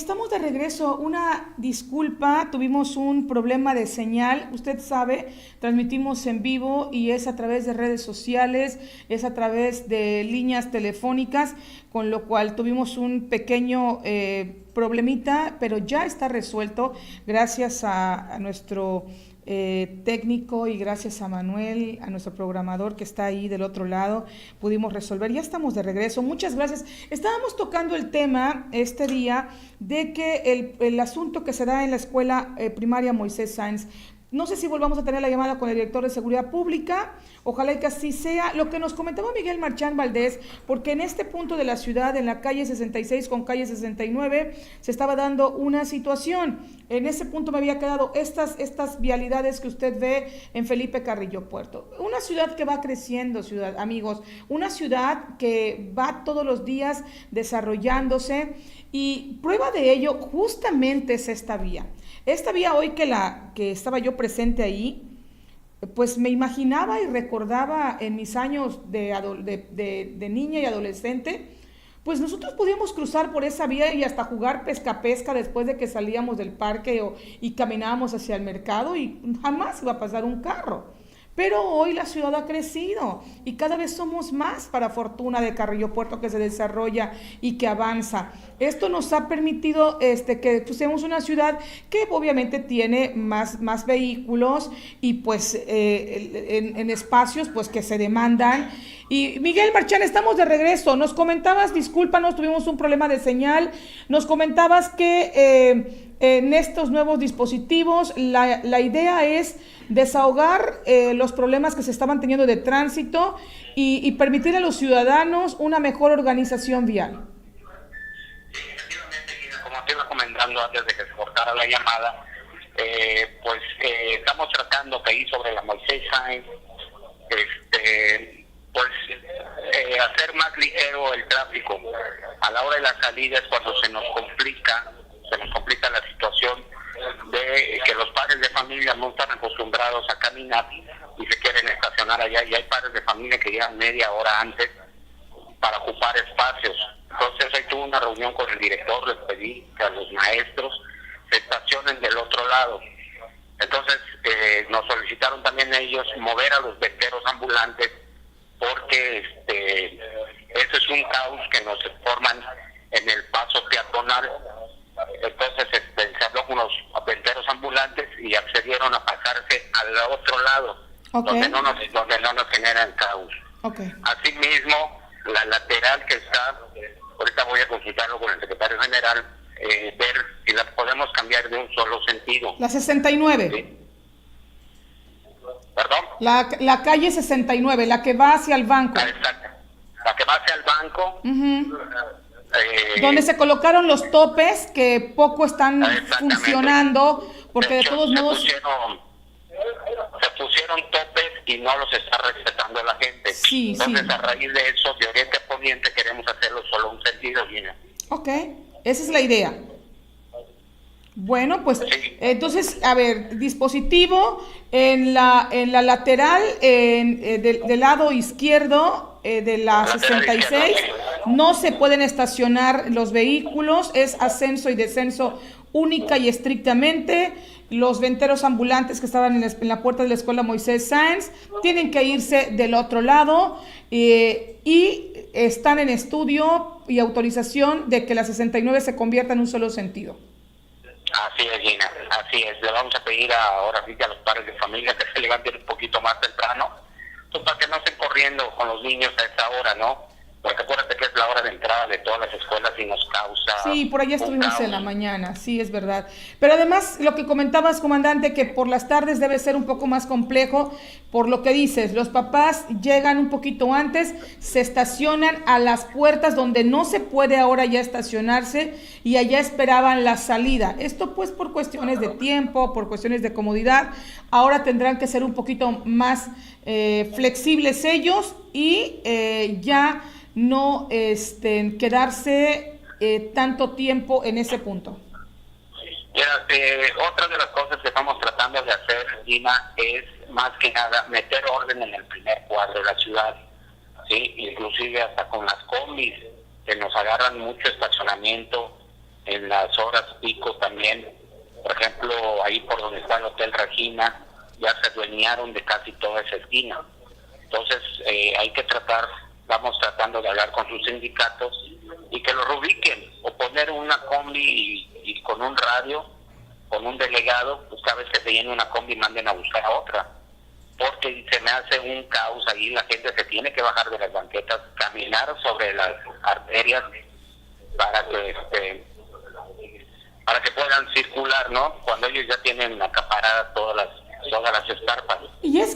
estamos de regreso. Una disculpa, tuvimos un problema de señal. Usted sabe, transmitimos en vivo y es a través de redes sociales, es a través de líneas telefónicas, con lo cual tuvimos un pequeño problemita, pero ya está resuelto gracias a nuestro técnico y gracias a Manuel, a nuestro programador que está ahí del otro lado, pudimos resolver. Ya estamos de regreso. Muchas gracias. Estábamos tocando el tema este día de que el asunto que se da en la escuela primaria Moisés Sáenz. No sé si volvamos a tener la llamada con el director de Seguridad Pública, ojalá que así sea. Lo que nos comentaba Miguel Marchán Valdés, porque en este punto de la ciudad, en la calle 66 con calle 69, se estaba dando una situación. En ese punto me había quedado estas vialidades que usted ve en Felipe Carrillo Puerto. Una ciudad que va creciendo, amigos, una ciudad que va todos los días desarrollándose y prueba de ello justamente es esta vía. Esta vía hoy que estaba yo presente ahí, pues me imaginaba y recordaba en mis años de niña y adolescente, pues nosotros podíamos cruzar por esa vía y hasta jugar pesca-pesca después de que salíamos del parque y caminábamos hacia el mercado y jamás iba a pasar un carro. Pero hoy la ciudad ha crecido y cada vez somos más para fortuna de Carrillo Puerto que se desarrolla y que avanza. Esto nos ha permitido que seamos una ciudad que obviamente tiene más vehículos y pues en espacios pues que se demandan. Y Miguel Marchán, estamos de regreso. Nos comentabas, discúlpanos, tuvimos un problema de señal. Nos comentabas que en estos nuevos dispositivos la idea es desahogar los problemas que se estaban teniendo de tránsito y permitir a los ciudadanos una mejor organización vial. Sí, efectivamente, como te iba comentando antes de que se cortara la llamada, estamos tratando que ahí sobre la Moisés Sáenz, hacer más ligero el tráfico. A la hora de la salida es cuando se nos complica la situación de que los padres de familia no están acostumbrados a caminar y se quieren estacionar allá, y hay padres de familia que llegan media hora antes para ocupar espacios. Entonces ahí tuve una reunión con el director, les pedí que a los maestros se estacionen del otro lado. Entonces nos solicitaron también ellos mover a los venteros ambulantes porque eso es un caos que nos forman en el paso peatonal. Entonces se habló con los venteros ambulantes y accedieron a pasarse al otro lado, okay, donde no nos generan caos. Okay. Asimismo, la lateral que está, ahorita voy a consultarlo con el secretario general, ver si la podemos cambiar de un solo sentido. La 69. ¿Sí? ¿Perdón? La calle 69, la que va hacia el banco. Exacto. La que va hacia el banco. Uh-huh. Donde se colocaron los topes que poco están funcionando, porque de todos modos se pusieron topes y no los está respetando la gente. Sí, entonces sí. A raíz de eso, de oriente a poniente, queremos hacerlo solo un sentido, Gina. Ok, esa es la idea. Bueno, pues sí. Entonces, a ver, dispositivo en la lateral del lado izquierdo de la 66, no se pueden estacionar los vehículos, es ascenso y descenso única y estrictamente. Los venteros ambulantes que estaban en la puerta de la escuela Moisés Sáenz tienen que irse del otro lado y están en estudio y autorización de que la 69 se convierta en un solo sentido. Así es, Gina, así es. Le vamos a pedir ahora sí a los padres de familia que se levanten un poquito más temprano, pues para que no estén corriendo con los niños a esa hora, ¿no? Porque acuérdate que es la hora de entrada de todas las escuelas y nos causa... Sí, por allá estuvimos en la mañana, sí, es verdad. Pero además, lo que comentabas, comandante, que por las tardes debe ser un poco más complejo, por lo que dices, los papás llegan un poquito antes, se estacionan a las puertas donde no se puede ahora ya estacionarse y allá esperaban la salida. Esto pues por cuestiones de tiempo, por cuestiones de comodidad, ahora tendrán que ser un poquito más flexibles ellos y ya no quedarse tanto tiempo en ese punto. Mira, otra de las cosas que estamos tratando de hacer, Gina, es más que nada meter orden en el primer cuadro de la ciudad, ¿sí? Inclusive hasta con las combis, que nos agarran mucho estacionamiento en las horas pico también. Por ejemplo, ahí por donde está el Hotel Regina, ya se adueñaron de casi toda esa esquina. Entonces hay que estamos tratando de hablar con sus sindicatos y que lo reubiquen, o poner una combi y con un radio, con un delegado, pues cada vez que se llene una combi manden a buscar a otra, porque se me hace un caos ahí. La gente se tiene que bajar de las banquetas, caminar sobre las arterias para que puedan circular, ¿no? Cuando ellos ya tienen acaparadas todas las escarpas. Y es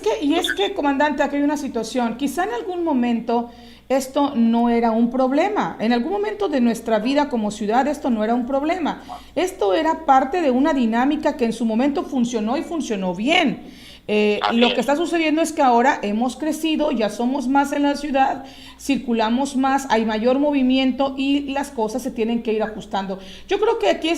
que, comandante, aquí hay una situación. Quizá en algún momento esto no era un problema. En algún momento de nuestra vida como ciudad esto no era un problema. Esto era parte de una dinámica que en su momento funcionó y funcionó bien. Lo que está sucediendo es que ahora hemos crecido, ya somos más en la ciudad, circulamos más, hay mayor movimiento y las cosas se tienen que ir ajustando. Yo creo que aquí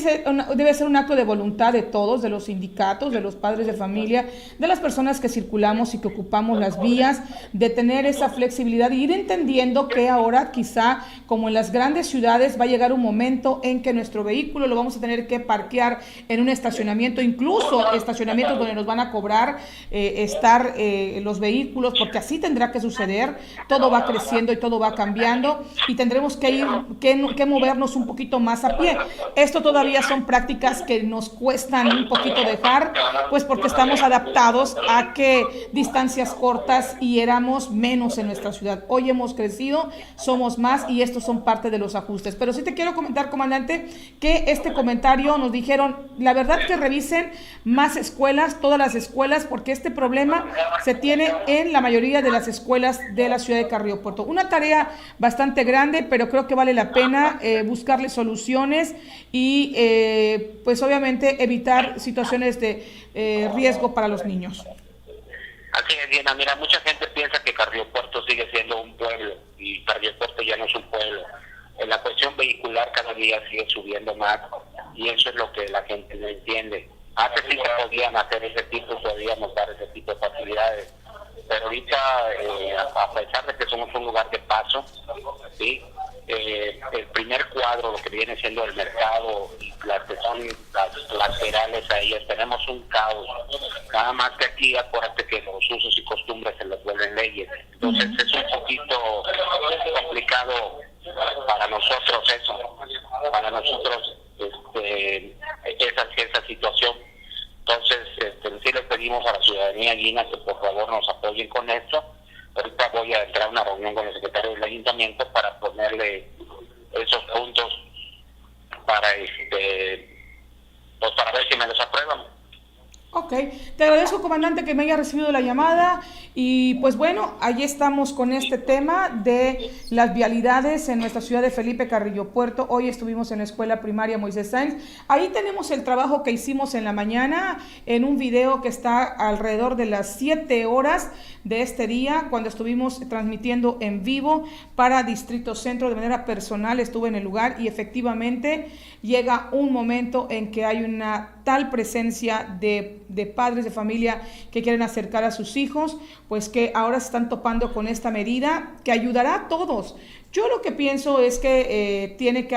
debe ser un acto de voluntad de todos, de los sindicatos, de los padres de familia, de las personas que circulamos y que ocupamos las vías, de tener esa flexibilidad y ir entendiendo que ahora quizá, como en las grandes ciudades, va a llegar un momento en que nuestro vehículo lo vamos a tener que parquear en un estacionamiento, incluso estacionamientos donde nos van a cobrar estar los vehículos, porque así tendrá que suceder. Todo va creciendo y todo va cambiando y tendremos que movernos un poquito más a pie. Esto todavía son prácticas que nos cuestan un poquito dejar, pues porque estamos adaptados a que distancias cortas y éramos menos en nuestra ciudad. Hoy hemos crecido, somos más y estos son parte de los ajustes. Pero sí te quiero comentar, comandante, que este comentario nos dijeron, la verdad que revisen más escuelas, todas las escuelas, porque este problema se tiene en la mayoría de las escuelas de la ciudad de Carrillo Puerto. Una tarea bastante grande, pero creo que vale la pena buscarle soluciones y pues obviamente evitar situaciones de riesgo para los niños. Así es, Diana. Mira, mucha gente piensa que Carrillo Puerto sigue siendo un pueblo y Carrillo Puerto ya no es un pueblo. En la cuestión vehicular cada día sigue subiendo más y eso es lo que la gente no entiende. Antes sí se podían hacer podíamos dar ese tipo de facilidades, pero ahorita, a pesar de que somos un lugar de paso, ¿sí? El primer cuadro, lo que viene siendo el mercado, las que son las laterales a ellas, tenemos un caos. Nada más que aquí, acuérdate que los usos y costumbres se les vuelven leyes. Entonces es un poquito complicado para nosotros esa situación. Entonces, sí les pedimos a la ciudadanía, Gina, que por favor nos apoyen con esto. Ahorita voy a entrar a una reunión con el secretario del ayuntamiento para ponerle esos puntos para pues para ver si me los aprueban. Ok, te agradezco, comandante, que me haya recibido la llamada y pues bueno, allí estamos con este tema de las vialidades en nuestra ciudad de Felipe Carrillo Puerto. Hoy estuvimos en la escuela primaria Moisés Sáenz. Ahí tenemos el trabajo que hicimos en la mañana en un video que está alrededor de las 7 horas de este día, cuando estuvimos transmitiendo en vivo para Distrito Centro de manera personal. Estuve en el lugar y efectivamente llega un momento en que hay una tal presencia de padres de familia que quieren acercar a sus hijos, pues que ahora se están topando con esta medida que ayudará a todos. Yo lo que pienso es que tiene que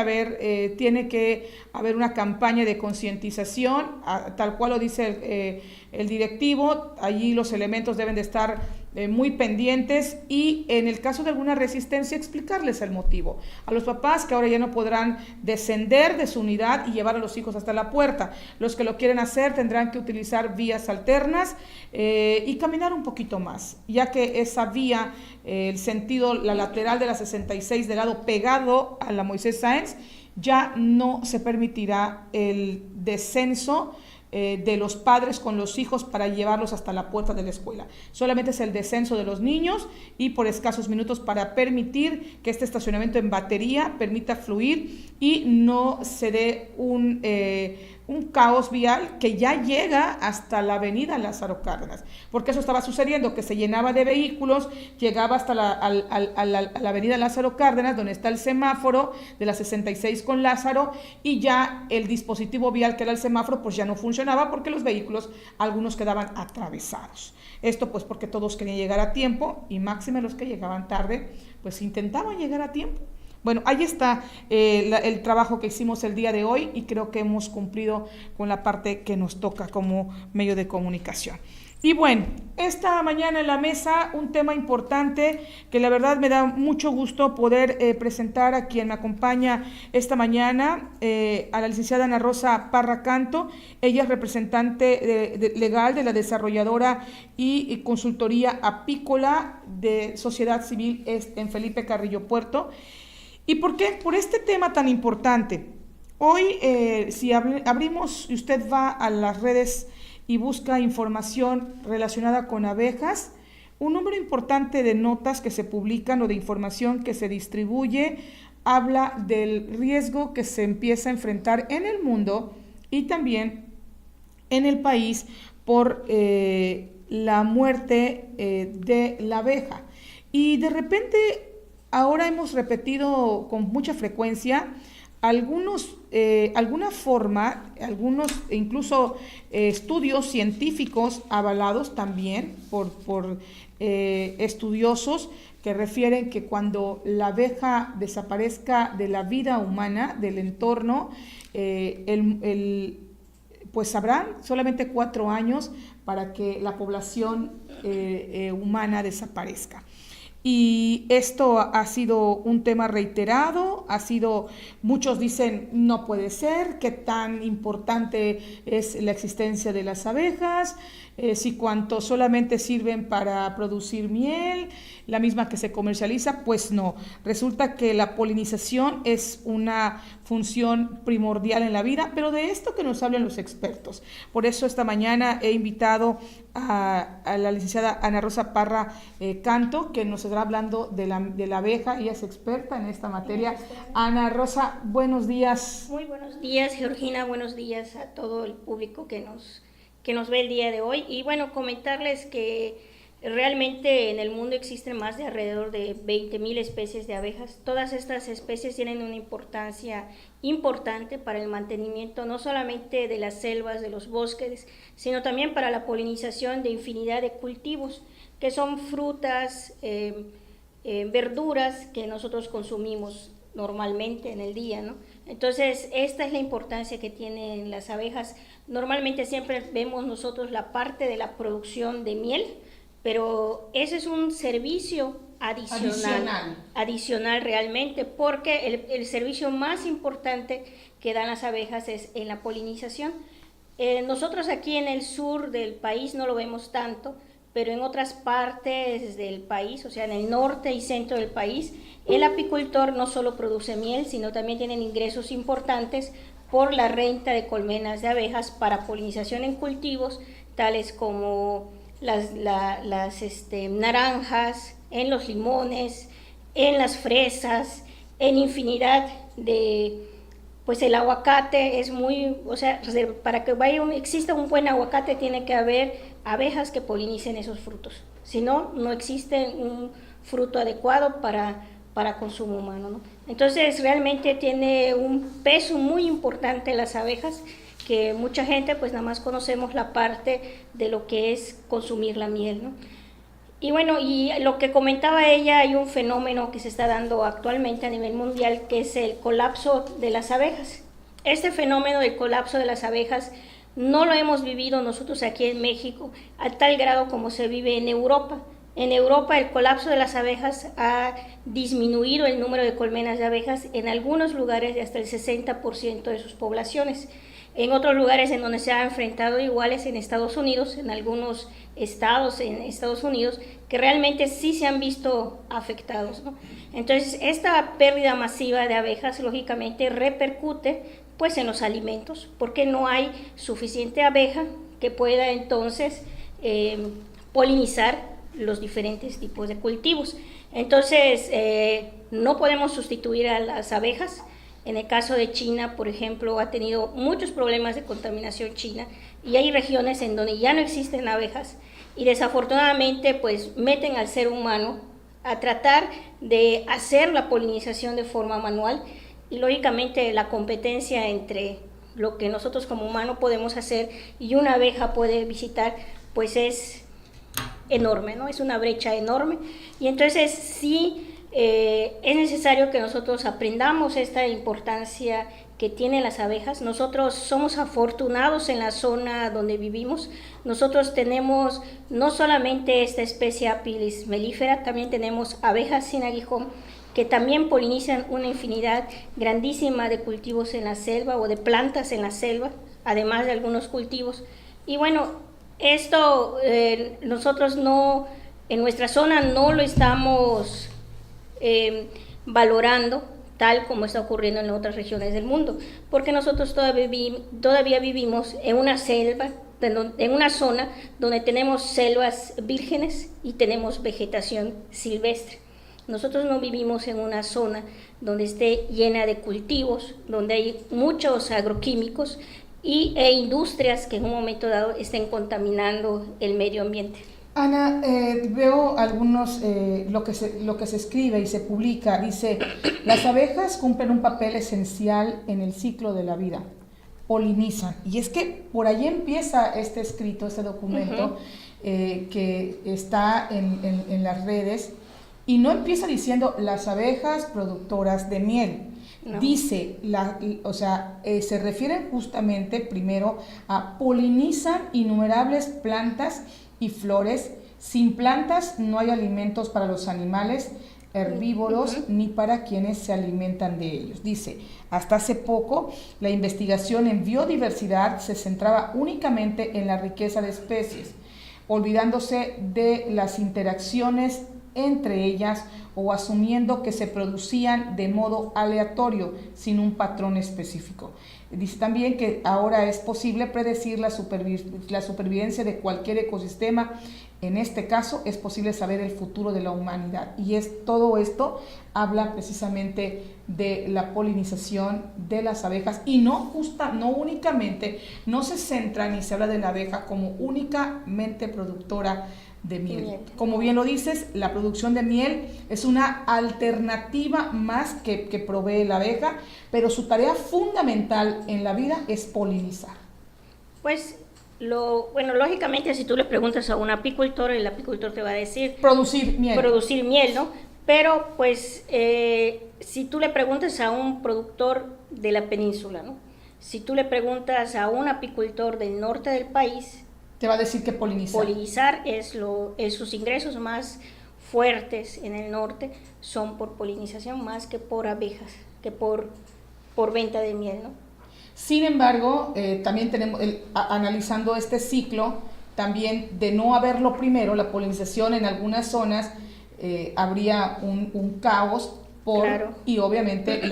haber una campaña de concientización, tal cual lo dice el directivo. Allí los elementos deben de estar muy pendientes y en el caso de alguna resistencia explicarles el motivo a los papás, que ahora ya no podrán descender de su unidad y llevar a los hijos hasta la puerta. Los que lo quieren hacer tendrán que utilizar vías alternas y caminar un poquito más, ya que esa vía, el sentido, la lateral de la 66 del lado pegado a la Moisés Sáenz, ya no se permitirá el descenso de los padres con los hijos para llevarlos hasta la puerta de la escuela. Solamente es el descenso de los niños y por escasos minutos para permitir que este estacionamiento en batería permita fluir y no se dé un caos vial que ya llega hasta la avenida Lázaro Cárdenas, porque eso estaba sucediendo, que se llenaba de vehículos, llegaba hasta la avenida Lázaro Cárdenas, donde está el semáforo de la 66 con Lázaro, y ya el dispositivo vial que era el semáforo pues ya no funcionaba porque los vehículos, algunos quedaban atravesados. Esto pues porque todos querían llegar a tiempo y máxime los que llegaban tarde pues intentaban llegar a tiempo, Bueno, ahí está el trabajo que hicimos el día de hoy y creo que hemos cumplido con la parte que nos toca como medio de comunicación. Y bueno, esta mañana en la mesa un tema importante que la verdad me da mucho gusto poder presentar a quien me acompaña esta mañana, a la licenciada Ana Rosa Parra Canto. Ella es representante legal de la desarrolladora y consultoría apícola de Sociedad Civil en Felipe Carrillo Puerto. ¿Y por qué? Por este tema tan importante. Hoy, si abrimos y usted va a las redes y busca información relacionada con abejas, un número importante de notas que se publican o de información que se distribuye habla del riesgo que se empieza a enfrentar en el mundo y también en el país por la muerte de la abeja. Y de repente ahora hemos repetido con mucha frecuencia algunos incluso estudios científicos avalados también por estudiosos que refieren que cuando la abeja desaparezca de la vida humana, del entorno, pues habrán solamente 4 años para que la población humana desaparezca. Y esto ha sido un tema reiterado, muchos dicen no puede ser, qué tan importante es la existencia de las abejas, si cuánto solamente sirven para producir miel, la misma que se comercializa, pues no. Resulta que la polinización es una función primordial en la vida, pero de esto que nos hablan los expertos. Por eso esta mañana he invitado a la licenciada Ana Rosa Parra Canto, que nos estará hablando de la abeja. Ella es experta en esta materia. Ana Rosa, buenos días. Muy buenos días, Georgina. Buenos días a todo el público que nos ve el día de hoy. Y bueno, comentarles que realmente en el mundo existen más de alrededor de 20,000 especies de abejas. Todas estas especies tienen una importancia importante para el mantenimiento no solamente de las selvas, de los bosques, sino también para la polinización de infinidad de cultivos, que son frutas, verduras que nosotros consumimos normalmente en el día, ¿no? Entonces, esta es la importancia que tienen las abejas. Normalmente siempre vemos nosotros la parte de la producción de miel, pero ese es un servicio adicional realmente, porque el servicio más importante que dan las abejas es en la polinización. Nosotros aquí en el sur del país no lo vemos tanto, pero en otras partes del país, o sea, en el norte y centro del país, el apicultor no solo produce miel, sino también tienen ingresos importantes por la renta de colmenas de abejas para polinización en cultivos, tales como las naranjas, en los limones, en las fresas, en infinidad de, pues el aguacate es muy, o sea, para que exista un buen aguacate tiene que haber abejas que polinicen esos frutos, si no, no existe un fruto adecuado para consumo humano, ¿no? Entonces realmente tiene un peso muy importante las abejas, que mucha gente pues nada más conocemos la parte de lo que es consumir la miel, ¿no? Y bueno, y lo que comentaba ella, hay un fenómeno que se está dando actualmente a nivel mundial, que es el colapso de las abejas. Este fenómeno del colapso de las abejas no lo hemos vivido nosotros aquí en México a tal grado como se vive en Europa. En Europa el colapso de las abejas ha disminuido el número de colmenas de abejas en algunos lugares de hasta el 60% de sus poblaciones. En otros lugares en donde se ha enfrentado iguales en Estados Unidos, en algunos estados en Estados Unidos, que realmente sí se han visto afectados, ¿no? Entonces, esta pérdida masiva de abejas, lógicamente, repercute pues en los alimentos, porque no hay suficiente abeja que pueda entonces polinizar los diferentes tipos de cultivos. Entonces, no podemos sustituir a las abejas. En el caso de China, por ejemplo, ha tenido muchos problemas de contaminación China y hay regiones en donde ya no existen abejas y desafortunadamente pues meten al ser humano a tratar de hacer la polinización de forma manual y lógicamente la competencia entre lo que nosotros como humanos podemos hacer y una abeja puede visitar pues es enorme, ¿no? Es una brecha enorme y entonces sí es necesario que nosotros aprendamos esta importancia que tienen las abejas. Nosotros somos afortunados en la zona donde vivimos. Nosotros tenemos no solamente esta especie Apis mellifera, también tenemos abejas sin aguijón, que también polinizan una infinidad grandísima de cultivos en la selva o de plantas en la selva, además de algunos cultivos. Y bueno, esto nosotros no, en nuestra zona no lo estamos valorando tal como está ocurriendo en otras regiones del mundo, porque nosotros todavía vivimos en una selva, en una zona donde tenemos selvas vírgenes y tenemos vegetación silvestre. Nosotros no vivimos en una zona donde esté llena de cultivos, donde hay muchos agroquímicos e industrias que en un momento dado estén contaminando el medio ambiente. Ana, veo algunos, lo que se escribe y se publica, dice, las abejas cumplen un papel esencial en el ciclo de la vida, polinizan. Y es que por ahí empieza este escrito, este documento, que está en las redes, y no empieza diciendo las abejas productoras de miel. No. Dice, se refieren justamente primero a polinizan innumerables plantas y flores. Sin plantas no hay alimentos para los animales herbívoros ni para quienes se alimentan de ellos. Dice, hasta hace poco la investigación en biodiversidad se centraba únicamente en la riqueza de especies, olvidándose de las interacciones entre ellas o asumiendo que se producían de modo aleatorio, sin un patrón específico. Dice también que ahora es posible predecir la supervivencia de cualquier ecosistema. En este caso es posible saber el futuro de la humanidad. Y todo esto habla precisamente de la polinización de las abejas y no únicamente, no se centra ni se habla de la abeja como únicamente productora de miel. Como bien lo dices, la producción de miel es una alternativa más que provee la abeja, pero su tarea fundamental en la vida es polinizar. Pues, lógicamente, si tú le preguntas a un apicultor, el apicultor te va a decir producir miel, ¿no? Pero, pues, si tú le preguntas a un productor de la península, ¿no? Si tú le preguntas a un apicultor del norte del país, te va a decir que polinizar. Polinizar sus ingresos más fuertes en el norte son por polinización más que por abejas, que por venta de miel, ¿no? Sin embargo, también tenemos, analizando este ciclo, también de no haberlo primero, la polinización en algunas zonas, habría un caos, claro. Y obviamente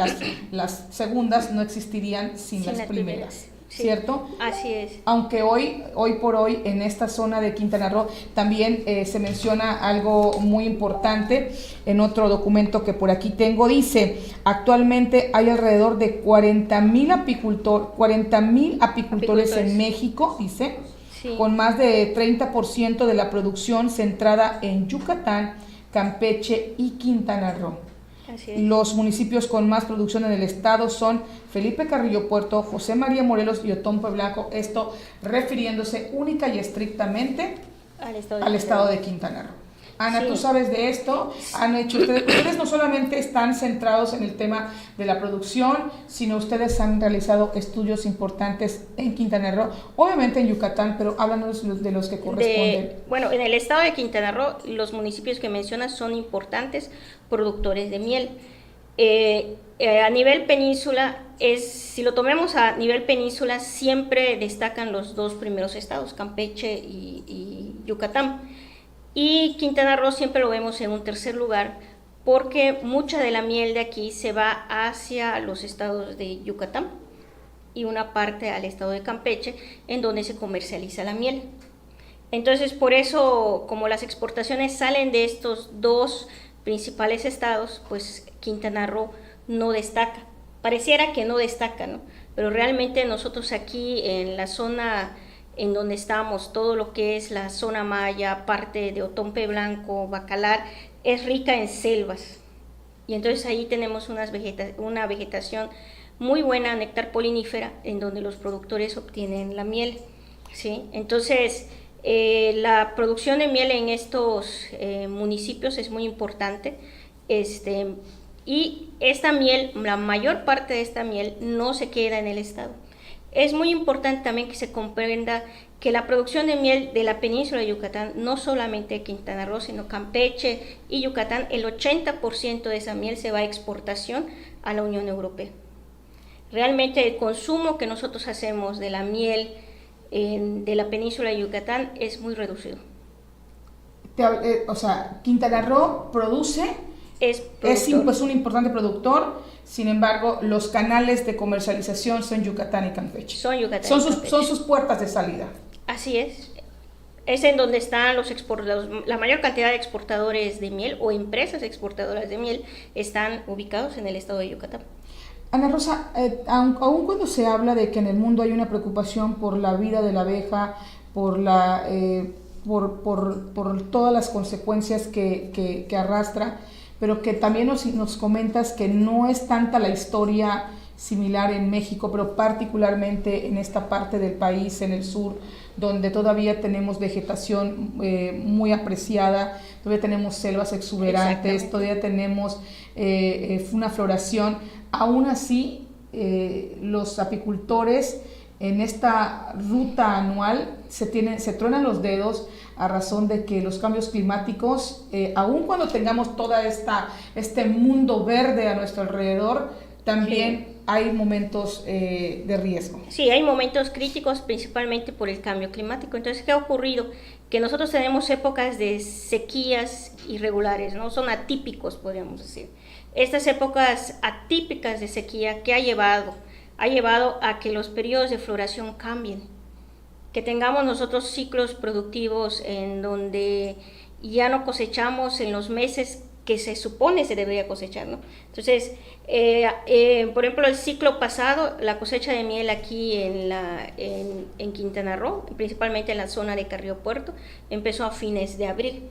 las segundas no existirían sin las primeras. Sí, ¿cierto? Así es. Aunque hoy por hoy en esta zona de Quintana Roo también se menciona algo muy importante en otro documento que por aquí tengo. Dice, actualmente hay alrededor de 40,000 apicultores en México, dice, sí, con más de 30% de la producción centrada en Yucatán, Campeche y Quintana Roo. Los municipios con más producción en el estado son Felipe Carrillo Puerto, José María Morelos y Otompe Blanco, esto refiriéndose única y estrictamente al estado de Quintana Roo. Ana, sí, tú sabes de esto, ustedes no solamente están centrados en el tema de la producción, sino ustedes han realizado estudios importantes en Quintana Roo, obviamente en Yucatán, pero háblanos de los que corresponden. Bueno, en el estado de Quintana Roo, los municipios que mencionas son importantes productores de miel. A nivel península, si lo tomemos a nivel península, siempre destacan los dos primeros estados, Campeche y Yucatán. Y Quintana Roo siempre lo vemos en un tercer lugar porque mucha de la miel de aquí se va hacia los estados de Yucatán y una parte al estado de Campeche, en donde se comercializa la miel. Entonces, por eso, como las exportaciones salen de estos dos principales estados, pues Quintana Roo no destaca. Pareciera que no destaca, ¿no? Pero realmente nosotros aquí en la zona en donde estamos, todo lo que es la zona maya, parte de Otompe Blanco, Bacalar, es rica en selvas. Y entonces ahí tenemos una vegetación muy buena, néctar polinífera, en donde los productores obtienen la miel, ¿sí? Entonces, la producción de miel en estos municipios es muy importante. Y esta miel, la mayor parte de esta miel no se queda en el estado. Es muy importante también que se comprenda que la producción de miel de la península de Yucatán, no solamente Quintana Roo, sino Campeche y Yucatán, el 80% de esa miel se va a exportación a la Unión Europea. Realmente el consumo que nosotros hacemos de la miel de la península de Yucatán es muy reducido. O sea, Quintana Roo produce, es un importante productor, sin embargo, los canales de comercialización son Yucatán y Campeche. Son sus puertas de salida. Así es. Es en donde están la mayor cantidad de exportadores de miel o empresas exportadoras de miel están ubicados en el estado de Yucatán. Ana Rosa, aun cuando se habla de que en el mundo hay una preocupación por la vida de la abeja, por todas las consecuencias que arrastra, pero que también nos comentas que no es tanta la historia similar en México, pero particularmente en esta parte del país, en el sur, donde todavía tenemos vegetación muy apreciada, todavía tenemos selvas exuberantes, todavía tenemos una floración. Aún así, los apicultores en esta ruta anual se truenan los dedos a razón de que los cambios climáticos, aun cuando tengamos toda este mundo verde a nuestro alrededor, también hay momentos de riesgo. Sí, hay momentos críticos, principalmente por el cambio climático. Entonces, ¿qué ha ocurrido? Que nosotros tenemos épocas de sequías irregulares, ¿no? Son atípicos, podríamos decir. Estas épocas atípicas de sequía, ¿qué ha llevado? Ha llevado a que los periodos de floración cambien, que tengamos nosotros ciclos productivos en donde ya no cosechamos en los meses que se supone se debería cosechar, ¿no? Entonces, por ejemplo, el ciclo pasado, la cosecha de miel aquí en Quintana Roo, principalmente en la zona de Carrillo Puerto, empezó a fines de abril,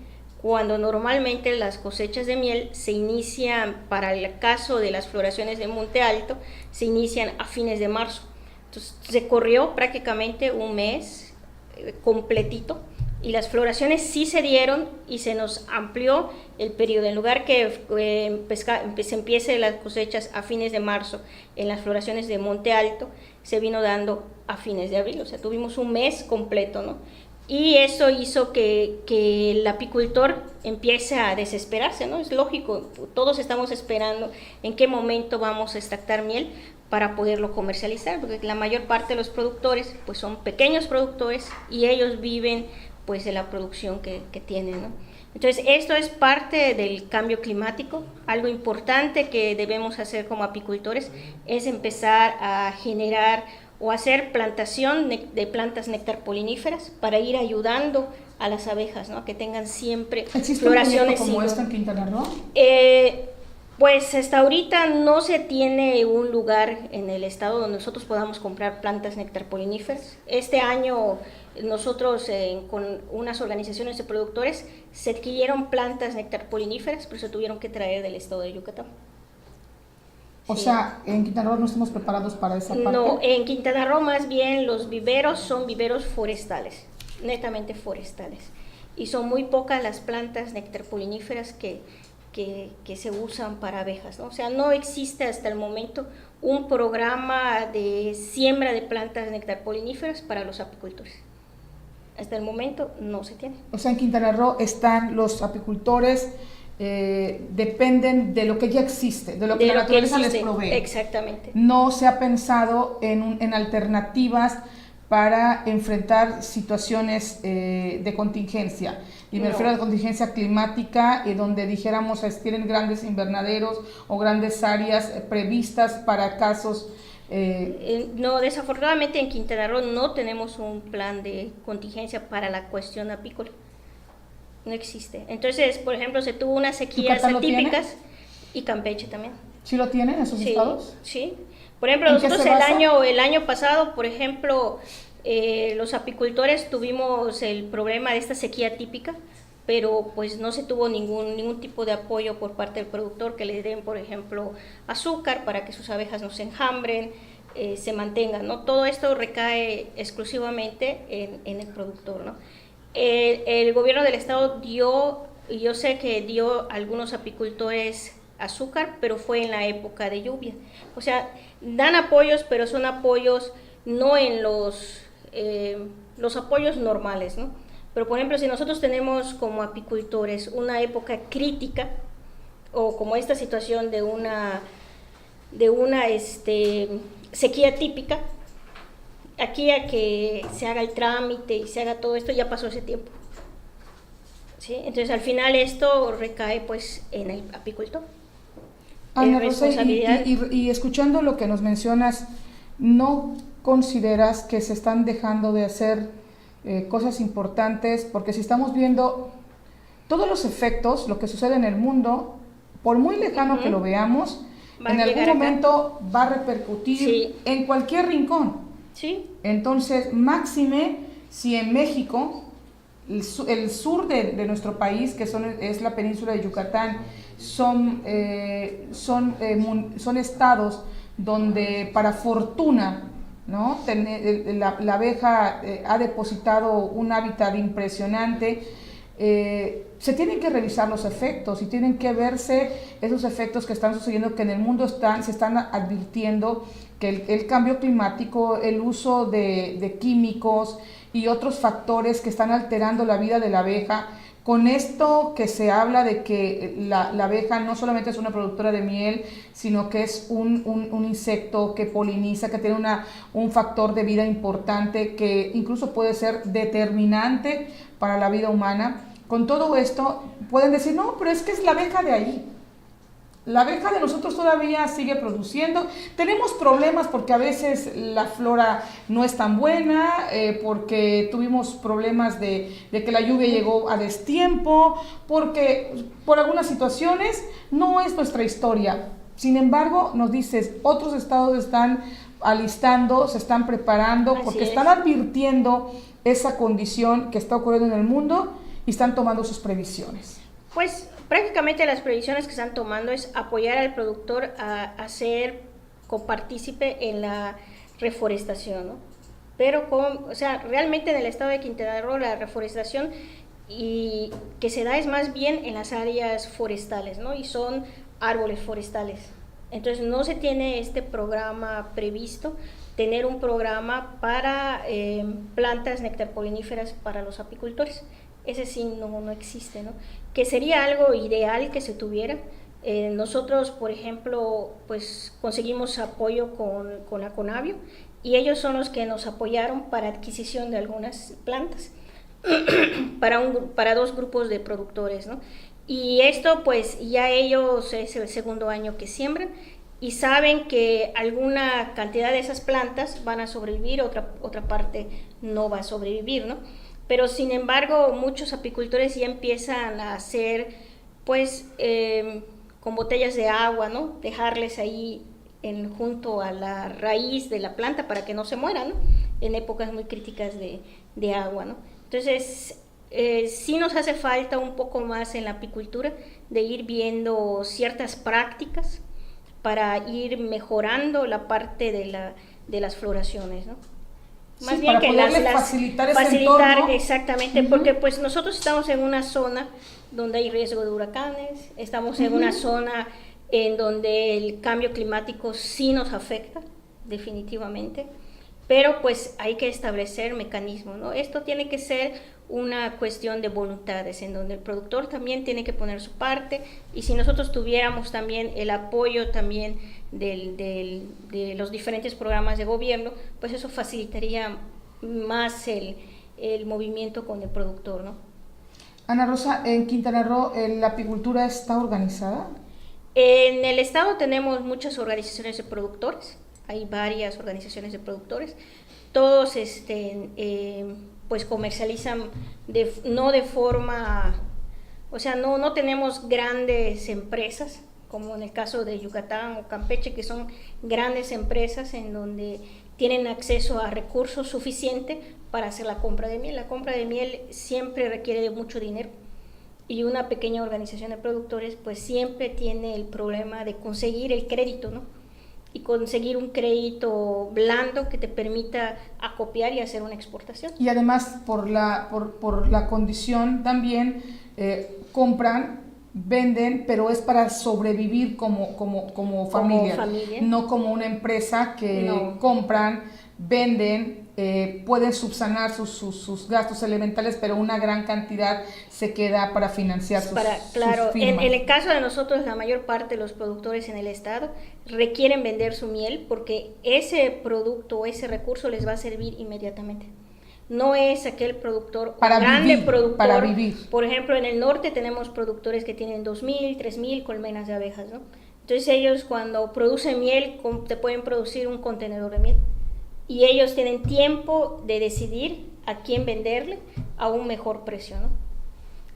cuando normalmente las cosechas de miel se inician, para el caso de las floraciones de Monte Alto, se inician a fines de marzo. Entonces, se corrió prácticamente un mes completito, y las floraciones sí se dieron y se nos amplió el periodo. En lugar que se empiece las cosechas a fines de marzo en las floraciones de Monte Alto, se vino dando a fines de abril, o sea, tuvimos un mes completo, ¿no? Y eso hizo que el apicultor empiece a desesperarse, ¿no? Es lógico, todos estamos esperando en qué momento vamos a extractar miel para poderlo comercializar, porque la mayor parte de los productores pues son pequeños productores y ellos viven pues de la producción que tienen, ¿no? Entonces, esto es parte del cambio climático. Algo importante que debemos hacer como apicultores es empezar a generar o hacer plantación de plantas nectarpoliníferas para ir ayudando a las abejas, ¿no? Que tengan siempre floraciones. ¿Existe un proyecto como esto en Quintana Roo? Pues hasta ahorita no se tiene un lugar en el estado donde nosotros podamos comprar plantas nectarpoliníferas. Este año nosotros con unas organizaciones de productores se adquirieron plantas nectarpoliníferas, pero se tuvieron que traer del estado de Yucatán. O sea, en Quintana Roo no estamos preparados para esa parte. No, en Quintana Roo más bien los viveros son viveros forestales, netamente forestales. Y son muy pocas las plantas nectarpoliníferas que se usan para abejas, ¿no? O sea, no existe hasta el momento un programa de siembra de plantas nectarpoliníferas para los apicultores. Hasta el momento no se tiene. O sea, en Quintana Roo están los apicultores, dependen de lo que ya existe, de lo que la naturaleza les provee. Exactamente. No se ha pensado en alternativas para enfrentar situaciones de contingencia. Y me refiero a la contingencia climática, donde dijéramos tienen grandes invernaderos o grandes áreas previstas para casos. No, desafortunadamente en Quintana Roo no tenemos un plan de contingencia para la cuestión apícola. No existe. Entonces, por ejemplo, se tuvo unas sequías atípicas y Campeche también. ¿Sí lo tienen esos estados? Sí. Por ejemplo, nosotros el año pasado, por ejemplo, los apicultores tuvimos el problema de esta sequía típica, pero pues no se tuvo ningún tipo de apoyo por parte del productor que le den, por ejemplo, azúcar para que sus abejas no se enjambren, se mantengan, ¿no? Todo esto recae exclusivamente en el productor, ¿no? El gobierno del estado dio Y yo sé que dio a algunos apicultores azúcar, pero fue en la época de lluvia. O sea, dan apoyos, pero son apoyos no en los apoyos normales, ¿no? Pero por ejemplo, si nosotros tenemos como apicultores una época crítica, o como esta situación de una sequía típica, aquí a que se haga el trámite y se haga todo esto, ya pasó ese tiempo. ¿Sí? Entonces al final esto recae pues en el apicultor. Ana Rosa, y escuchando lo que nos mencionas, ¿no consideras que se están dejando de hacer cosas importantes? Porque si estamos viendo todos los efectos, lo que sucede en el mundo, por muy lejano que lo veamos, en algún momento va a repercutir en cualquier rincón. Sí. Entonces, máxime si en México, el sur de nuestro país, que es la península de Yucatán, son estados donde, para fortuna, ¿no? La abeja ha depositado un hábitat impresionante. Se tienen que revisar los efectos y tienen que verse esos efectos que están sucediendo, que en el mundo se están advirtiendo, que el cambio climático, el uso de químicos y otros factores que están alterando la vida de la abeja. Con esto que se habla de que la abeja no solamente es una productora de miel, sino que es un insecto que poliniza, que tiene un factor de vida importante, que incluso puede ser determinante para la vida humana. Con todo esto pueden decir, no, pero es que es la abeja de ahí. La abeja de nosotros todavía sigue produciendo. Tenemos problemas porque a veces la flora no es tan buena, porque tuvimos problemas de que la lluvia llegó a destiempo, porque por algunas situaciones no es nuestra historia. Sin embargo, nos dices, otros estados están alistando, se están preparando, porque están advirtiendo esa condición que está ocurriendo en el mundo y están tomando sus previsiones. Pues prácticamente las previsiones que están tomando es apoyar al productor a ser copartícipe en la reforestación, ¿no? Pero realmente en el estado de Quintana Roo la reforestación y que se da es más bien en las áreas forestales, ¿no? Y son árboles forestales. Entonces no se tiene este programa previsto, tener un programa para plantas nectarpoliníferas para los apicultores. Ese sí no existe, ¿no? Que sería algo ideal que se tuviera. Nosotros, por ejemplo, pues conseguimos apoyo con la Conavio y ellos son los que nos apoyaron para adquisición de algunas plantas para 2 grupos de productores, ¿no? Y esto pues ya ellos es el segundo año que siembran y saben que alguna cantidad de esas plantas van a sobrevivir, otra parte no va a sobrevivir, ¿no? Pero sin embargo muchos apicultores ya empiezan a hacer pues con botellas de agua, ¿no? Dejarles ahí junto a la raíz de la planta para que no se mueran, ¿no? En épocas muy críticas de agua, ¿no? Entonces sí nos hace falta un poco más en la apicultura de ir viendo ciertas prácticas para ir mejorando la parte de las floraciones, ¿no? Más sí, bien para que facilitar ese entorno. Exactamente, porque pues nosotros estamos en una zona donde hay riesgo de huracanes, estamos en una zona en donde el cambio climático sí nos afecta, definitivamente, pero pues hay que establecer mecanismos, ¿no? Esto tiene que ser una cuestión de voluntades, en donde el productor también tiene que poner su parte, y si nosotros tuviéramos también el apoyo también de los diferentes programas de gobierno, pues eso facilitaría más el movimiento con el productor, ¿no? Ana Rosa, en Quintana Roo, ¿la apicultura está organizada? En el estado tenemos muchas organizaciones de productores, hay varias organizaciones de productores, todos pues comercializan no de forma, o sea, no tenemos grandes empresas, como en el caso de Yucatán o Campeche, que son grandes empresas en donde tienen acceso a recursos suficientes para hacer la compra de miel. La compra de miel siempre requiere de mucho dinero y una pequeña organización de productores pues siempre tiene el problema de conseguir el crédito, ¿no? y conseguir un crédito blando que te permita acopiar y hacer una exportación. Y además por la condición también compran, venden, pero es para sobrevivir como familia, no como una empresa que compran, venden, pueden subsanar sus gastos elementales, pero una gran cantidad se queda para financiar sus Claro, firmas. En el caso de nosotros, la mayor parte de los productores en el estado requieren vender su miel porque ese producto, ese recurso les va a servir inmediatamente. No es aquel productor, grande productor. Para vivir. Por ejemplo, en el norte tenemos productores que tienen 2,000, 3,000 colmenas de abejas, ¿no? Entonces ellos cuando producen miel, te pueden producir un contenedor de miel. Y ellos tienen tiempo de decidir a quién venderle a un mejor precio, ¿no?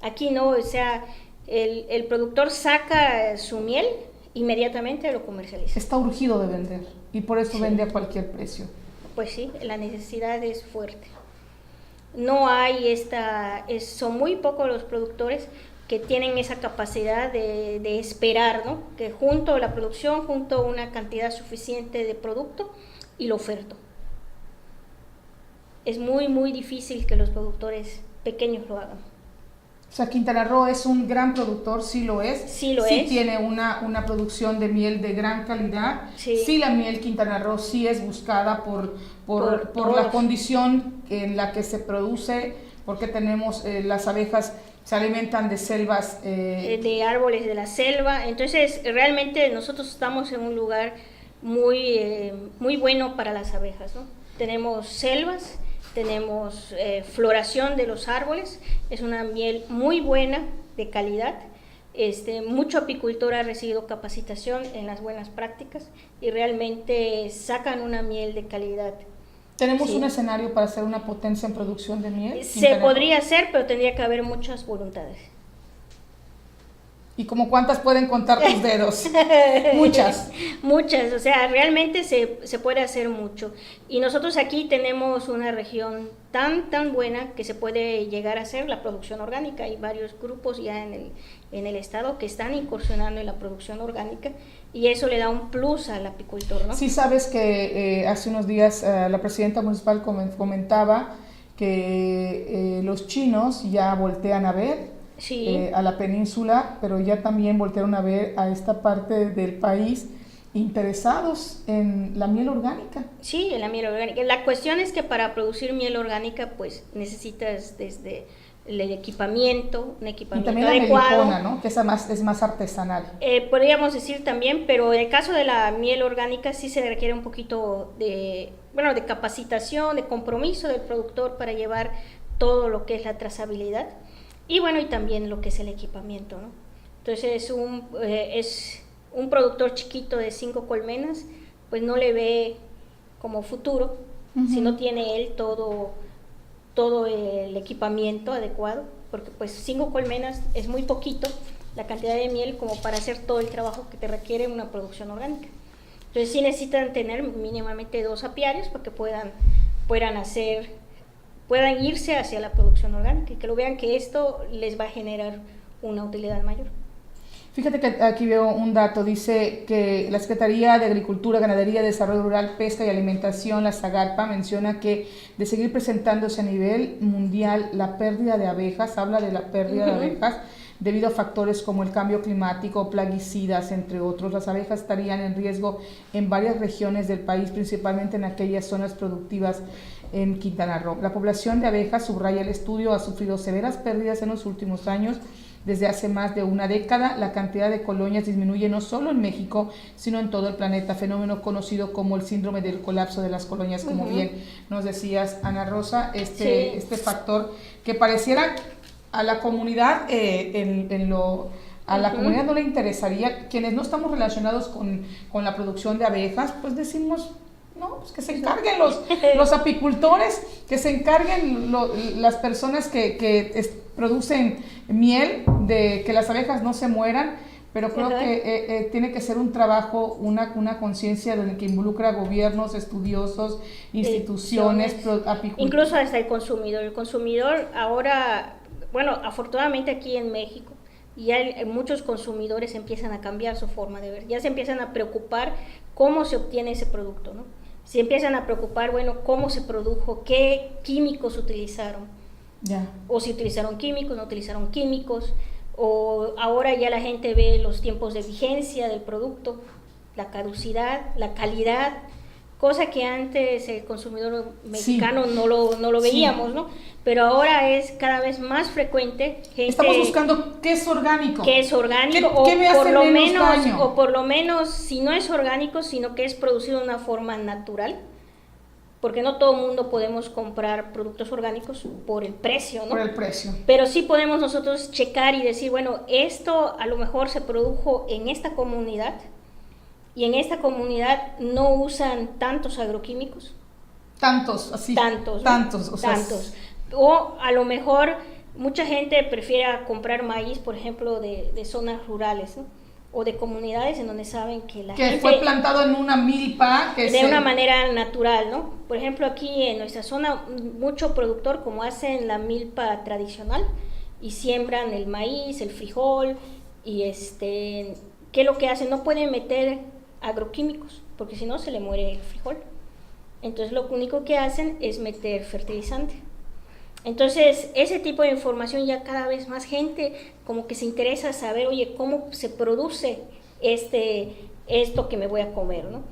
Aquí no, o sea, el productor saca su miel, inmediatamente lo comercializa. Está urgido de vender y por eso vende a cualquier precio. Pues sí, la necesidad es fuerte. No hay son muy pocos los productores que tienen esa capacidad de esperar, ¿no? Que junto a la producción, junto a una cantidad suficiente de producto y lo oferto. Es muy, muy difícil que los productores pequeños lo hagan. O sea, Quintana Roo es un gran productor, sí lo es. Sí lo es. Tiene una producción de miel de gran calidad. Sí, la miel Quintana Roo sí es buscada por la condición en la que se produce, porque tenemos las abejas se alimentan de selvas. De árboles de la selva. Entonces, realmente nosotros estamos en un lugar muy bueno para las abejas, ¿no? Tenemos selvas, tenemos floración de los árboles, es una miel muy buena, de calidad. Mucho apicultor ha recibido capacitación en las buenas prácticas y realmente sacan una miel de calidad. ¿Tenemos un escenario para hacer una potencia en producción de miel? Se podría hacer, pero tendría que haber muchas voluntades. ¿Y como cuántas pueden contar tus dedos? Muchas. Muchas, o sea, realmente se puede hacer mucho. Y nosotros aquí tenemos una región tan buena que se puede llegar a hacer la producción orgánica. Hay varios grupos ya en el estado que están incursionando en la producción orgánica y eso le da un plus al apicultor, ¿no? Sí, sabes que hace unos días la presidenta municipal comentaba que los chinos ya voltean a ver a la península, pero ya también voltearon a ver a esta parte del país interesados en la miel orgánica. Sí, en la miel orgánica. La cuestión es que para producir miel orgánica pues necesitas desde el equipamiento, un equipamiento adecuado. Y también la melipona, ¿no? Que es más artesanal. Podríamos decir también, pero en el caso de la miel orgánica sí se requiere un poquito de capacitación, de compromiso del productor para llevar todo lo que es la trazabilidad. Y bueno, y también lo que es el equipamiento, ¿no? Entonces es un productor chiquito de 5 colmenas, pues no le ve como futuro si no tiene él todo el equipamiento adecuado, porque pues 5 colmenas es muy poquito la cantidad de miel como para hacer todo el trabajo que te requiere una producción orgánica. Entonces sí necesitan tener mínimamente 2 apiarios para que puedan irse hacia la producción orgánica y que lo vean que esto les va a generar una utilidad mayor. Fíjate que aquí veo un dato, dice que la Secretaría de Agricultura, Ganadería, Desarrollo Rural, Pesca y Alimentación, la SAGARPA, menciona que de seguir presentándose a nivel mundial la pérdida de abejas, habla de la pérdida de abejas, debido a factores como el cambio climático, plaguicidas, entre otros. Las abejas estarían en riesgo en varias regiones del país, principalmente en aquellas zonas productivas en Quintana Roo. La población de abejas, subraya el estudio, ha sufrido severas pérdidas en los últimos años. Desde hace más de una década, la cantidad de colonias disminuye no solo en México, sino en todo el planeta, fenómeno conocido como el síndrome del colapso de las colonias, como bien nos decías, Ana Rosa, este factor que pareciera a la comunidad la comunidad no le interesaría. Quienes no estamos relacionados con la producción de abejas, pues decimos, no, pues que se encarguen los apicultores, que se encarguen las personas que producen miel, de que las abejas no se mueran, pero creo que tiene que ser un trabajo, una conciencia que involucra gobiernos, estudiosos, instituciones, apicultores. Incluso hasta el consumidor. El consumidor ahora, bueno, afortunadamente aquí en México Y ya muchos consumidores empiezan a cambiar su forma de ver, ya se empiezan a preocupar cómo se obtiene ese producto, ¿no? Se empiezan a preocupar, bueno, cómo se produjo, qué químicos utilizaron, o si utilizaron químicos, no utilizaron químicos, o ahora ya la gente ve los tiempos de vigencia del producto, la caducidad, la calidad, cosa que antes el consumidor mexicano no lo veíamos, ¿no? Pero ahora es cada vez más frecuente. Estamos buscando qué es orgánico. ¿Qué es orgánico? ¿Qué me hace menos daño? O por lo menos, si no es orgánico, sino que es producido de una forma natural. Porque no todo el mundo podemos comprar productos orgánicos por el precio, ¿no? Por el precio. Pero sí podemos nosotros checar y decir, bueno, esto a lo mejor se produjo en esta comunidad, y en esta comunidad no usan tantos agroquímicos. Tantos, así. Tantos. O sea, tantos. O a lo mejor mucha gente prefiere comprar maíz, por ejemplo, de zonas rurales, ¿no? O de comunidades en donde saben que la gente... Que fue plantado en una milpa. De una manera natural, ¿no? Por ejemplo, aquí en nuestra zona, mucho productor, como hacen la milpa tradicional, y siembran el maíz, el frijol, y ¿qué es lo que hacen? No pueden meter agroquímicos, porque si no se le muere el frijol. Entonces lo único que hacen es meter fertilizante. Entonces ese tipo de información, ya cada vez más gente como que se interesa saber, oye, cómo se produce esto que me voy a comer, ¿no?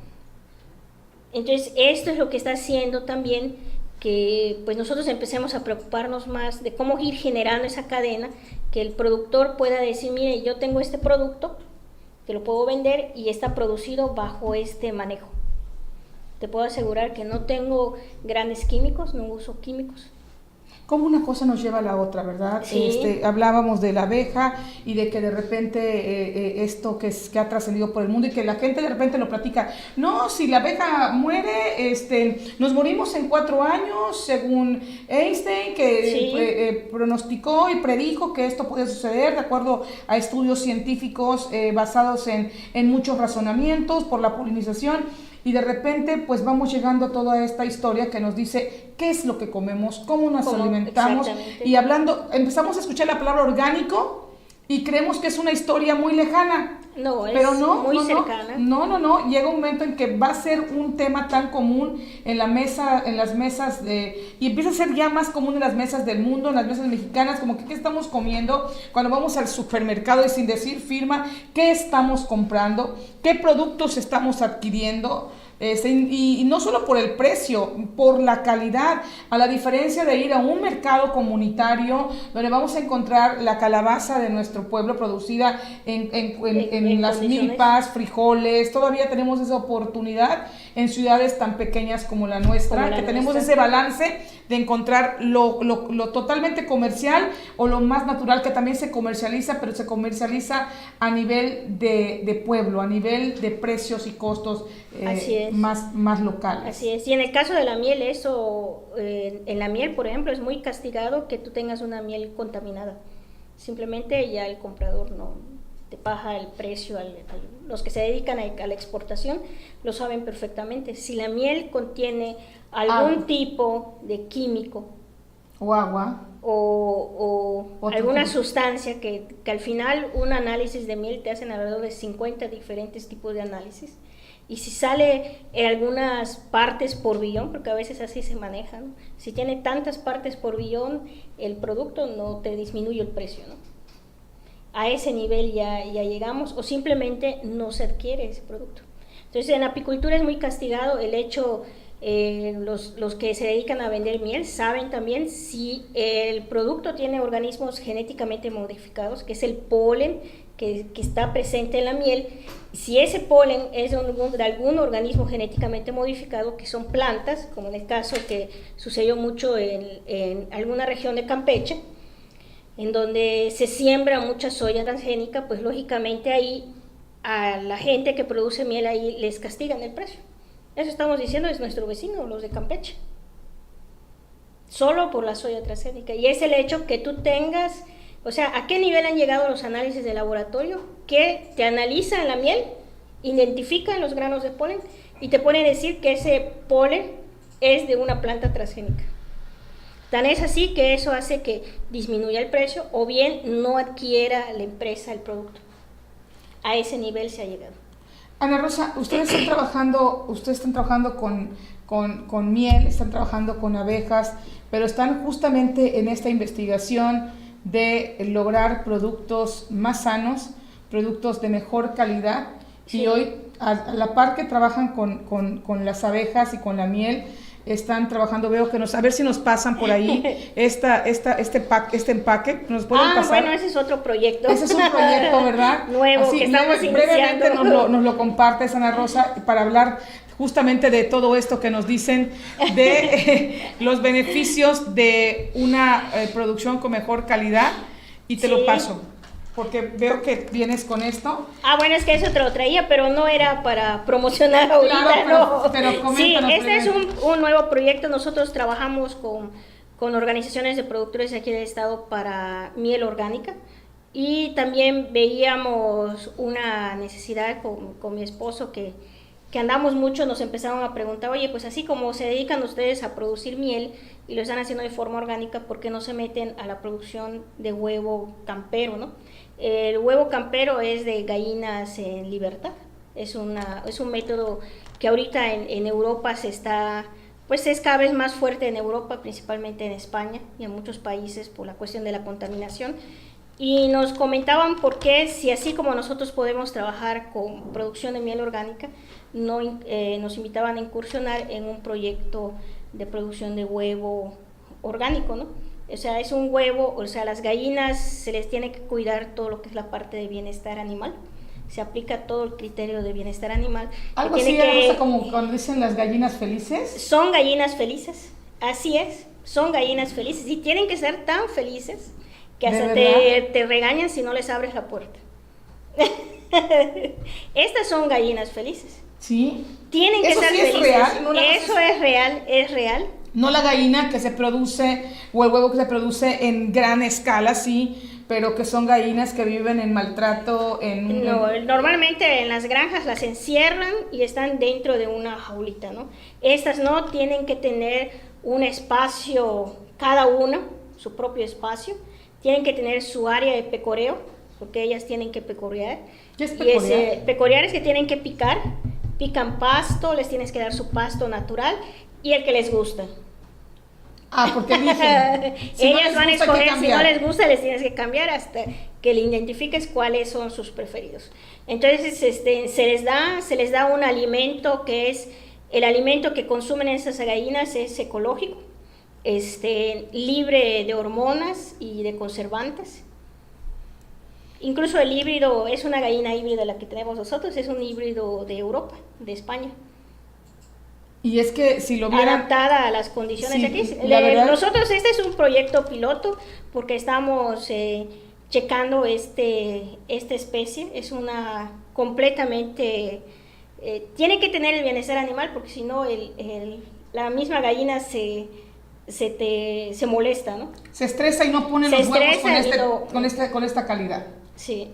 Entonces esto es lo que está haciendo también que pues nosotros empecemos a preocuparnos más de cómo ir generando esa cadena, que el productor pueda decir, mire, yo tengo este producto, te lo puedo vender y está producido bajo este manejo. Te puedo asegurar que no tengo grandes químicos, no uso químicos. Como una cosa nos lleva a la otra, ¿verdad? Sí. Hablábamos de la abeja y de que de repente esto que ha trascendido por el mundo y que la gente de repente lo platica. No, si la abeja muere, nos morimos en 4 años, según Einstein, que pronosticó y predijo que esto podía suceder de acuerdo a estudios científicos basados en muchos razonamientos por la polinización. Y de repente pues vamos llegando a toda esta historia que nos dice qué es lo que comemos, cómo nos alimentamos, y empezamos a escuchar la palabra orgánico y creemos que es una historia muy lejana. No, es pero muy cercana. No, llega un momento en que va a ser un tema tan común en la mesa, en las mesas y empieza a ser ya más común en las mesas del mundo, en las mesas mexicanas, como que qué estamos comiendo, cuando vamos al supermercado y sin decir firma, qué estamos comprando, qué productos estamos adquiriendo. Y no solo por el precio, por la calidad, a la diferencia de ir a un mercado comunitario donde vamos a encontrar la calabaza de nuestro pueblo producida en las milpas, frijoles. Todavía tenemos esa oportunidad en ciudades tan pequeñas como la nuestra, tenemos ese balance de encontrar lo totalmente comercial o lo más natural, que también se comercializa, pero se comercializa a nivel de pueblo, a nivel de precios y costos más locales. Así es, y en el caso de la miel, en la miel, por ejemplo, es muy castigado que tú tengas una miel contaminada. Simplemente ya el comprador no te baja el precio. Los que se dedican a la exportación lo saben perfectamente. Si la miel contiene algún tipo de químico o agua o alguna sustancia que al final un análisis de miel te hacen alrededor de 50 diferentes tipos de análisis, y si sale en algunas partes por billón, porque a veces así se maneja, ¿no? Si tiene tantas partes por billón, el producto no te disminuye el precio, ¿no? A ese nivel ya llegamos, o simplemente no se adquiere ese producto. Entonces en apicultura es muy castigado el hecho, los que se dedican a vender miel saben también si el producto tiene organismos genéticamente modificados, que es el polen que está presente en la miel. Si ese polen es de algún organismo genéticamente modificado, que son plantas, como en el caso que sucedió mucho en alguna región de Campeche, en donde se siembra mucha soya transgénica, pues lógicamente ahí a la gente que produce miel ahí les castigan el precio. Eso estamos diciendo, es nuestro vecino, los de Campeche, solo por la soya transgénica. Y es el hecho que tú tengas, o sea, ¿a qué nivel han llegado los análisis de laboratorio? Que te analizan la miel, identifican los granos de polen y te ponen a decir que ese polen es de una planta transgénica. Tan es así que eso hace que disminuya el precio o bien no adquiera la empresa el producto. A ese nivel se ha llegado. Ana Rosa, ustedes están trabajando con miel, están trabajando con abejas, pero están justamente en esta investigación de lograr productos más sanos, productos de mejor calidad. Sí. Y hoy, a la par que trabajan con las abejas y con la miel, están trabajando, veo que a ver si nos pasan por ahí este empaque, ¿nos pueden pasar? Bueno, ese es otro proyecto. Ese es un proyecto, ¿verdad? Nuevo, así, que estamos brevemente iniciando. nos lo compartes, Ana Rosa, para hablar justamente de todo esto que nos dicen de los beneficios de una producción con mejor calidad, y te lo paso, porque veo que vienes con esto. Bueno, es que eso te lo traía, pero no era para promocionar ahorita, claro, pero sí, este es un nuevo proyecto. Nosotros trabajamos con organizaciones de productores de aquí del estado para miel orgánica, y también veíamos una necesidad con mi esposo que andamos mucho, nos empezaron a preguntar, oye, pues así como se dedican ustedes a producir miel y lo están haciendo de forma orgánica, ¿por qué no se meten a la producción de huevo campero, no? El huevo campero es de gallinas en libertad, es un método que ahorita en Europa pues es cada vez más fuerte en Europa, principalmente en España y en muchos países por la cuestión de la contaminación. Y nos comentaban por qué, si así como nosotros podemos trabajar con producción de miel orgánica, nos invitaban a incursionar en un proyecto de producción de huevo orgánico, ¿no? O sea, es un huevo, o sea, las gallinas se les tiene que cuidar todo lo que es la parte de bienestar animal, se aplica todo el criterio de bienestar animal. Algo así, Rosa, como cuando dicen las gallinas felices. Son gallinas felices, así es, son gallinas felices, y tienen que ser tan felices que hasta te regañan si no les abres la puerta. Estas son gallinas felices. Sí. Tienen que ser felices. Real, ¿no? Eso es real. No la gallina que se produce, o el huevo que se produce en gran escala, sí, pero que son gallinas que viven en maltrato. Normalmente en las granjas las encierran y están dentro de una jaulita, ¿no? Estas no tienen que tener un espacio, cada una, su propio espacio. Tienen que tener su área de pecoreo, porque ellas tienen que pecorear. ¿Qué es pecorear? Pecorear es que tienen que pican pasto, les tienes que dar su pasto natural y el que les gusta. Porque eligen. Ellas van a escoger, si no les gusta les tienes que cambiar hasta que le identifiques cuáles son sus preferidos. Entonces se les da un alimento que es, el alimento que consumen esas gallinas es ecológico, libre de hormonas y de conservantes. Incluso el híbrido es una gallina híbrida la que tenemos nosotros, es un híbrido de Europa, de España. Y es que si lo vieran... Adaptada a las condiciones de aquí. Nosotros este es un proyecto piloto porque estamos checando esta especie. Es una completamente... tiene que tener el bienestar animal porque si no la misma gallina se molesta, ¿no? Se estresa y no pone los huevos con esta calidad. Sí.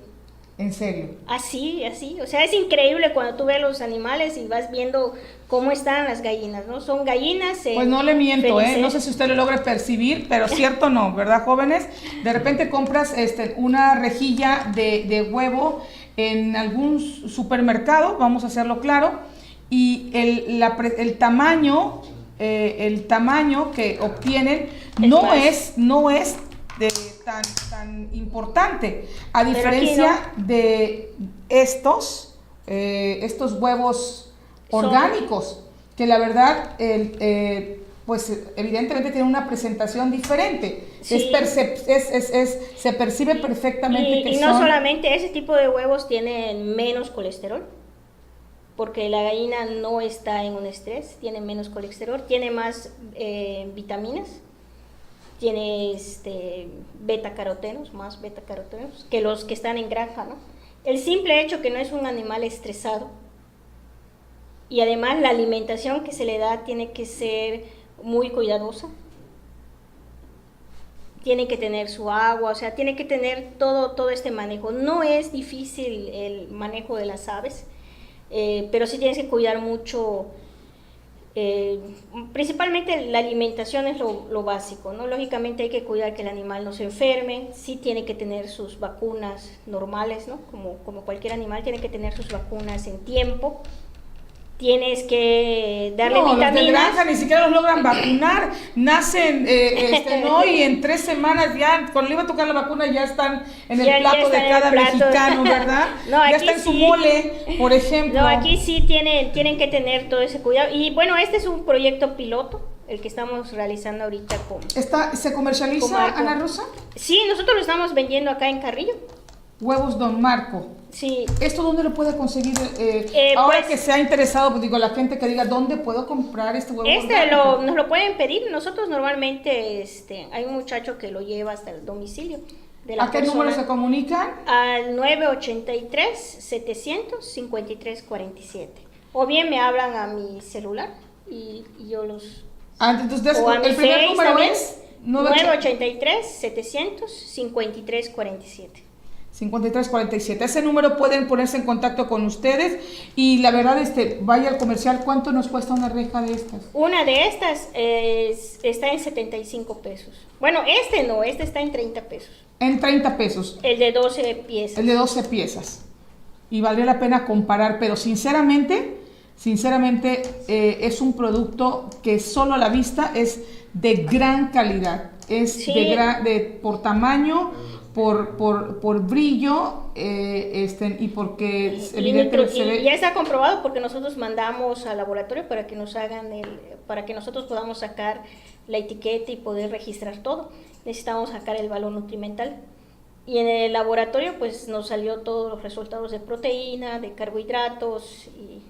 ¿En serio? Así, o sea, es increíble cuando tú ves los animales y vas viendo cómo están las gallinas, ¿no? Son gallinas pues no le miento, no sé si usted lo logra percibir, pero cierto no, ¿verdad, jóvenes? De repente compras una rejilla de huevo en algún supermercado, vamos a hacerlo claro, y el tamaño que obtienen no es tan importante, a diferencia de estos huevos orgánicos, que la verdad pues evidentemente tienen una presentación diferente. Sí. Se percibe perfectamente que y no solamente ese tipo de huevos tienen menos colesterol, porque la gallina no está en un estrés, tiene menos colesterol, tiene más vitaminas, tiene beta-carotenos, más beta-carotenos que los que están en granja, ¿no? El simple hecho que no es un animal estresado, y además la alimentación que se le da tiene que ser muy cuidadosa, tiene que tener su agua, o sea, tiene que tener todo este manejo. No es difícil el manejo de las aves, pero sí tienes que cuidar mucho Eh, Principalmente la alimentación es lo básico, ¿no? Lógicamente hay que cuidar que el animal no se enferme, sí tiene que tener sus vacunas normales, ¿no? Como cualquier animal tiene que tener sus vacunas en tiempo. Tienes que darle No, los de vitaminas. granja ni siquiera los logran vacunar, nacen, ¿no? Y en 3 semanas ya, cuando le iba a tocar la vacuna, ya están en el plato de cada mexicano, ¿verdad? No, ya está en su mole, por ejemplo. No, aquí sí tienen que tener todo ese cuidado. Y bueno, este es un proyecto piloto, el que estamos realizando ahorita con... ¿Se comercializa, Ana Rosa? Sí, nosotros lo estamos vendiendo acá en Carrillo. Huevos Don Marco. Sí. ¿Esto dónde lo puede conseguir? Ahora Pues, que se ha interesado, pues digo, la gente que diga, ¿dónde puedo comprar este huevo nos lo pueden pedir. Nosotros normalmente, hay un muchacho que lo lleva hasta el domicilio de la ¿A qué número se comunican? Al 983-700-5347. O bien me hablan a mi celular y yo los... Entonces, o a mi el primer Face número también, es 983-700-5347. 5347. Ese número pueden ponerse en contacto con ustedes y la verdad, vaya al comercial, ¿cuánto nos cuesta una reja de estas? Una de estas está en 75 pesos. Bueno, este está en 30 pesos. En 30 pesos. El de 12 piezas. El de 12 piezas. Y valdría la pena comparar, pero sinceramente, es un producto que solo a la vista es de gran calidad. Es sí. por tamaño, por brillo, y porque evidentemente se ve... Ya está comprobado porque nosotros mandamos al laboratorio para que para que nosotros podamos sacar la etiqueta y poder registrar todo. Necesitamos sacar el valor nutrimental. Y en el laboratorio pues nos salió todos los resultados de proteína, de carbohidratos y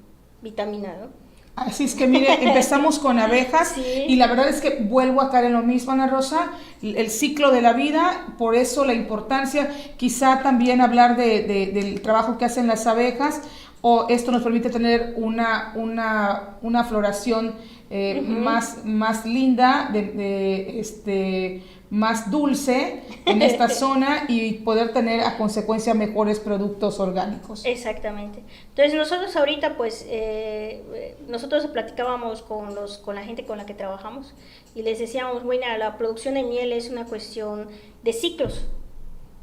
vitamina, ¿no? Así es que mire, empezamos con abejas sí. Y la verdad es que vuelvo a caer en lo mismo, Ana Rosa, el ciclo de la vida, por eso la importancia, quizá también hablar del trabajo que hacen las abejas, o esto nos permite tener una floración más linda, más dulce en esta zona y poder tener a consecuencia mejores productos orgánicos. Exactamente. Entonces nosotros ahorita pues nosotros platicábamos con la gente con la que trabajamos y les decíamos, bueno, la producción de miel es una cuestión de ciclos.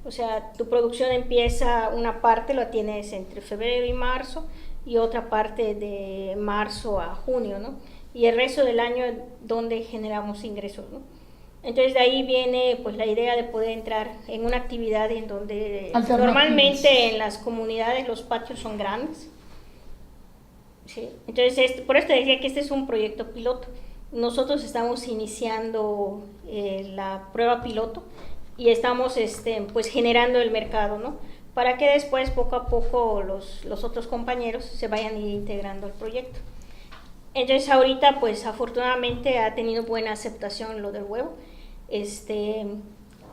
O sea, tu producción empieza, una parte la tienes entre febrero y marzo y otra parte de marzo a junio, ¿no? Y el resto del año donde generamos ingresos, ¿no? Entonces de ahí viene pues la idea de poder entrar en una actividad en donde normalmente en las comunidades los patios son grandes. ¿Sí? Entonces por esto decía que este es un proyecto piloto. Nosotros estamos iniciando la prueba piloto y estamos pues generando el mercado, ¿no? Para que después poco a poco los otros compañeros se vayan integrando al proyecto. Entonces ahorita pues afortunadamente ha tenido buena aceptación lo del huevo.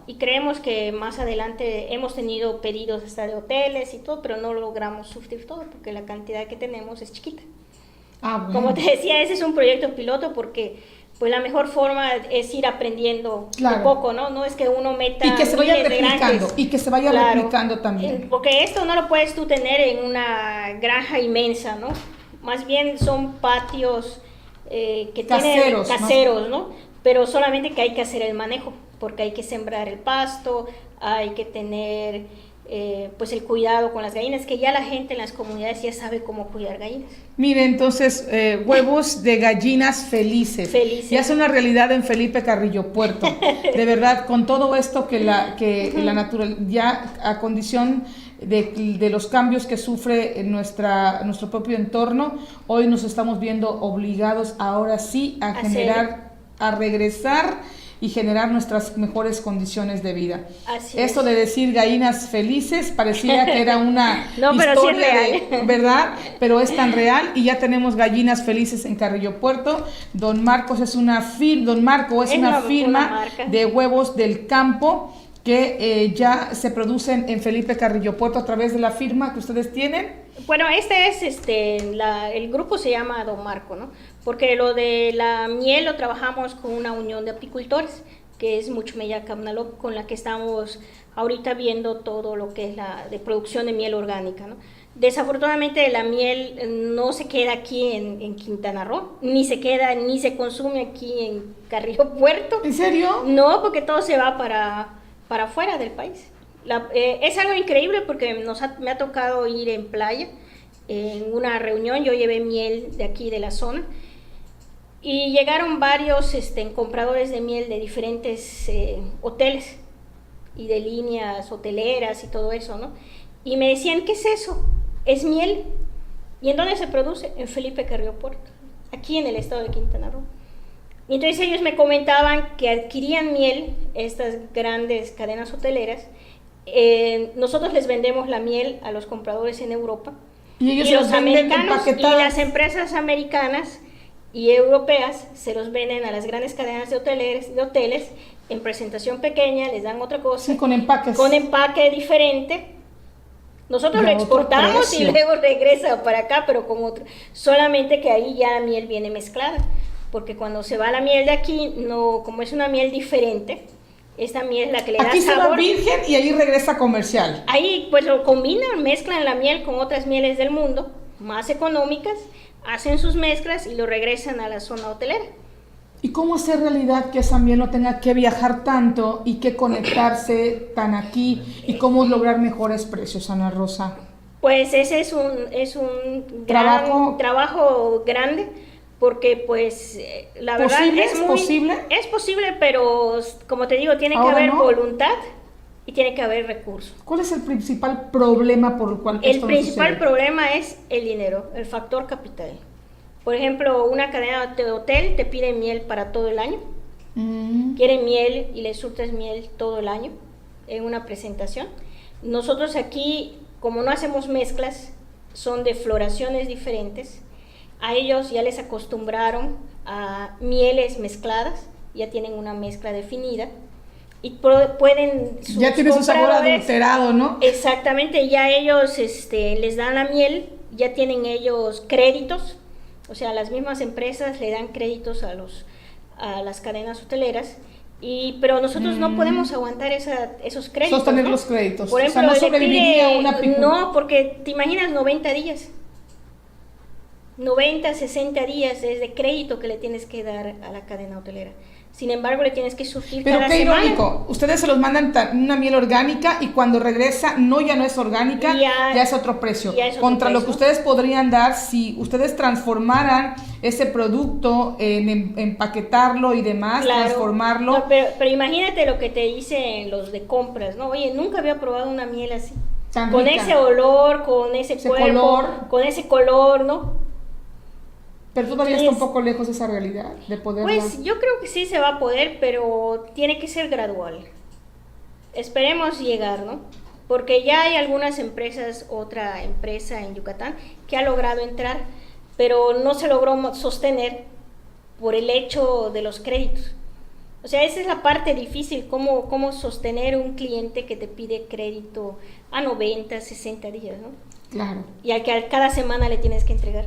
Y creemos que más adelante hemos tenido pedidos hasta de hoteles y todo, pero no logramos surtir todo porque la cantidad que tenemos es chiquita. Bueno. Como te decía, ese es un proyecto piloto porque pues la mejor forma es ir aprendiendo claro. de poco, ¿no? No es que uno meta y que se vaya replicando también. Porque esto no lo puedes tú tener en una granja inmensa, ¿no? Más bien son patios que tienen caseros, ¿no? Pero solamente que hay que hacer el manejo, porque hay que sembrar el pasto, hay que tener pues el cuidado con las gallinas, que ya la gente en las comunidades ya sabe cómo cuidar gallinas. Mire, entonces, huevos de gallinas felices. Ya es una realidad en Felipe Carrillo Puerto. De verdad, con todo esto que la natural, ya a condición de los cambios que sufre nuestro propio entorno, hoy nos estamos viendo obligados ahora sí a regresar y generar nuestras mejores condiciones de vida. Esto de decir gallinas felices parecía que era una historia, ¿verdad? Pero es tan real y ya tenemos gallinas felices en Carrillo Puerto. Don Marco es una firma de huevos del campo que ya se producen en Felipe Carrillo Puerto a través de la firma que ustedes tienen. Bueno, el grupo se llama Don Marco, ¿no? Porque lo de la miel lo trabajamos con una unión de apicultores, que es Muchmeya Camnalop, con la que estamos ahorita viendo todo lo que es la de producción de miel orgánica, ¿no? Desafortunadamente la miel no se queda aquí en Quintana Roo, ni se consume aquí en Carrillo Puerto. ¿En serio? No, porque todo se va para afuera del país. Es algo increíble porque me ha tocado ir en playa, en una reunión, yo llevé miel de aquí de la zona, y llegaron varios compradores de miel de diferentes hoteles y de líneas hoteleras y todo eso, ¿no? Y me decían, ¿qué es eso? Es miel. ¿Y en dónde se produce? En Felipe Carrillo Puerto, aquí en el estado de Quintana Roo. Y entonces ellos me comentaban que adquirían miel, estas grandes cadenas hoteleras. Nosotros les vendemos la miel a los compradores en Europa. Y ellos los venden americanos y empaquetadas. las empresas americanas y europeas se los venden a las grandes cadenas de hoteles en presentación pequeña, les dan otra cosa. Sí, con empaques. Con empaque diferente. Nosotros De lo exportamos otro y precio. luego regresa para acá, pero con otro. Solamente que ahí ya la miel viene mezclada, porque cuando se va la miel de aquí, no, como es una miel diferente, esta miel es la que le Aquí da se va sabor. virgen y ahí regresa comercial. Ahí pues lo combinan, mezclan la miel con otras mieles del mundo, más económicas, hacen sus mezclas y lo regresan a la zona hotelera. ¿Y cómo hacer realidad que esa miel no tenga que viajar tanto y que conectarse tan aquí? ¿Y cómo lograr mejores precios, Ana Rosa? Pues ese es un trabajo grande, porque pues la verdad es posible, pero como te digo, tiene que Ahora haber no. voluntad y tiene que haber recursos. ¿Cuál es el principal problema por el cual El esto no principal sucede? problema es el dinero, el factor capital. Por ejemplo, una cadena de hotel te pide miel para todo el año. Quieren miel y les surtes miel todo el año en una presentación. Nosotros aquí, como no hacemos mezclas, son de floraciones diferentes. A ellos ya les acostumbraron a mieles mezcladas, ya tienen una mezcla definida y pueden... Ya tiene su sabor adulterado, ¿no? Exactamente, ya ellos les dan la miel, ya tienen ellos créditos, o sea, las mismas empresas le dan créditos a las cadenas hoteleras, pero nosotros no podemos aguantar esos créditos. Sostener, ¿no?, los créditos. Por ejemplo, o sea, no sobreviviría una apicultura. No, porque te imaginas 90 días. 90, 60 días es de crédito que le tienes que dar a la cadena hotelera. Sin embargo, le tienes que surtir Pero cada qué semana. irónico, ustedes se los mandan una miel orgánica y cuando regresa ya no es orgánica, ya es otro precio. Ya es otro Contra precio. lo que ustedes podrían dar si ustedes transformaran ese producto en empaquetarlo y demás, Claro. transformarlo. No, pero imagínate lo que te dicen los de compras, ¿no? Oye, nunca había probado una miel así. Tan Con rica. ese olor, con ese cuerpo, color. con ese color, ¿no? Pero todavía está un poco lejos esa realidad de poderla. Pues yo creo que sí se va a poder, pero tiene que ser gradual. Esperemos llegar, ¿no? Porque ya hay algunas empresas, otra empresa en Yucatán, que ha logrado entrar, pero no se logró sostener por el hecho de los créditos. O sea, esa es la parte difícil, cómo sostener un cliente que te pide crédito a 90, 60 días, ¿no? Claro. Y al que cada semana le tienes que entregar.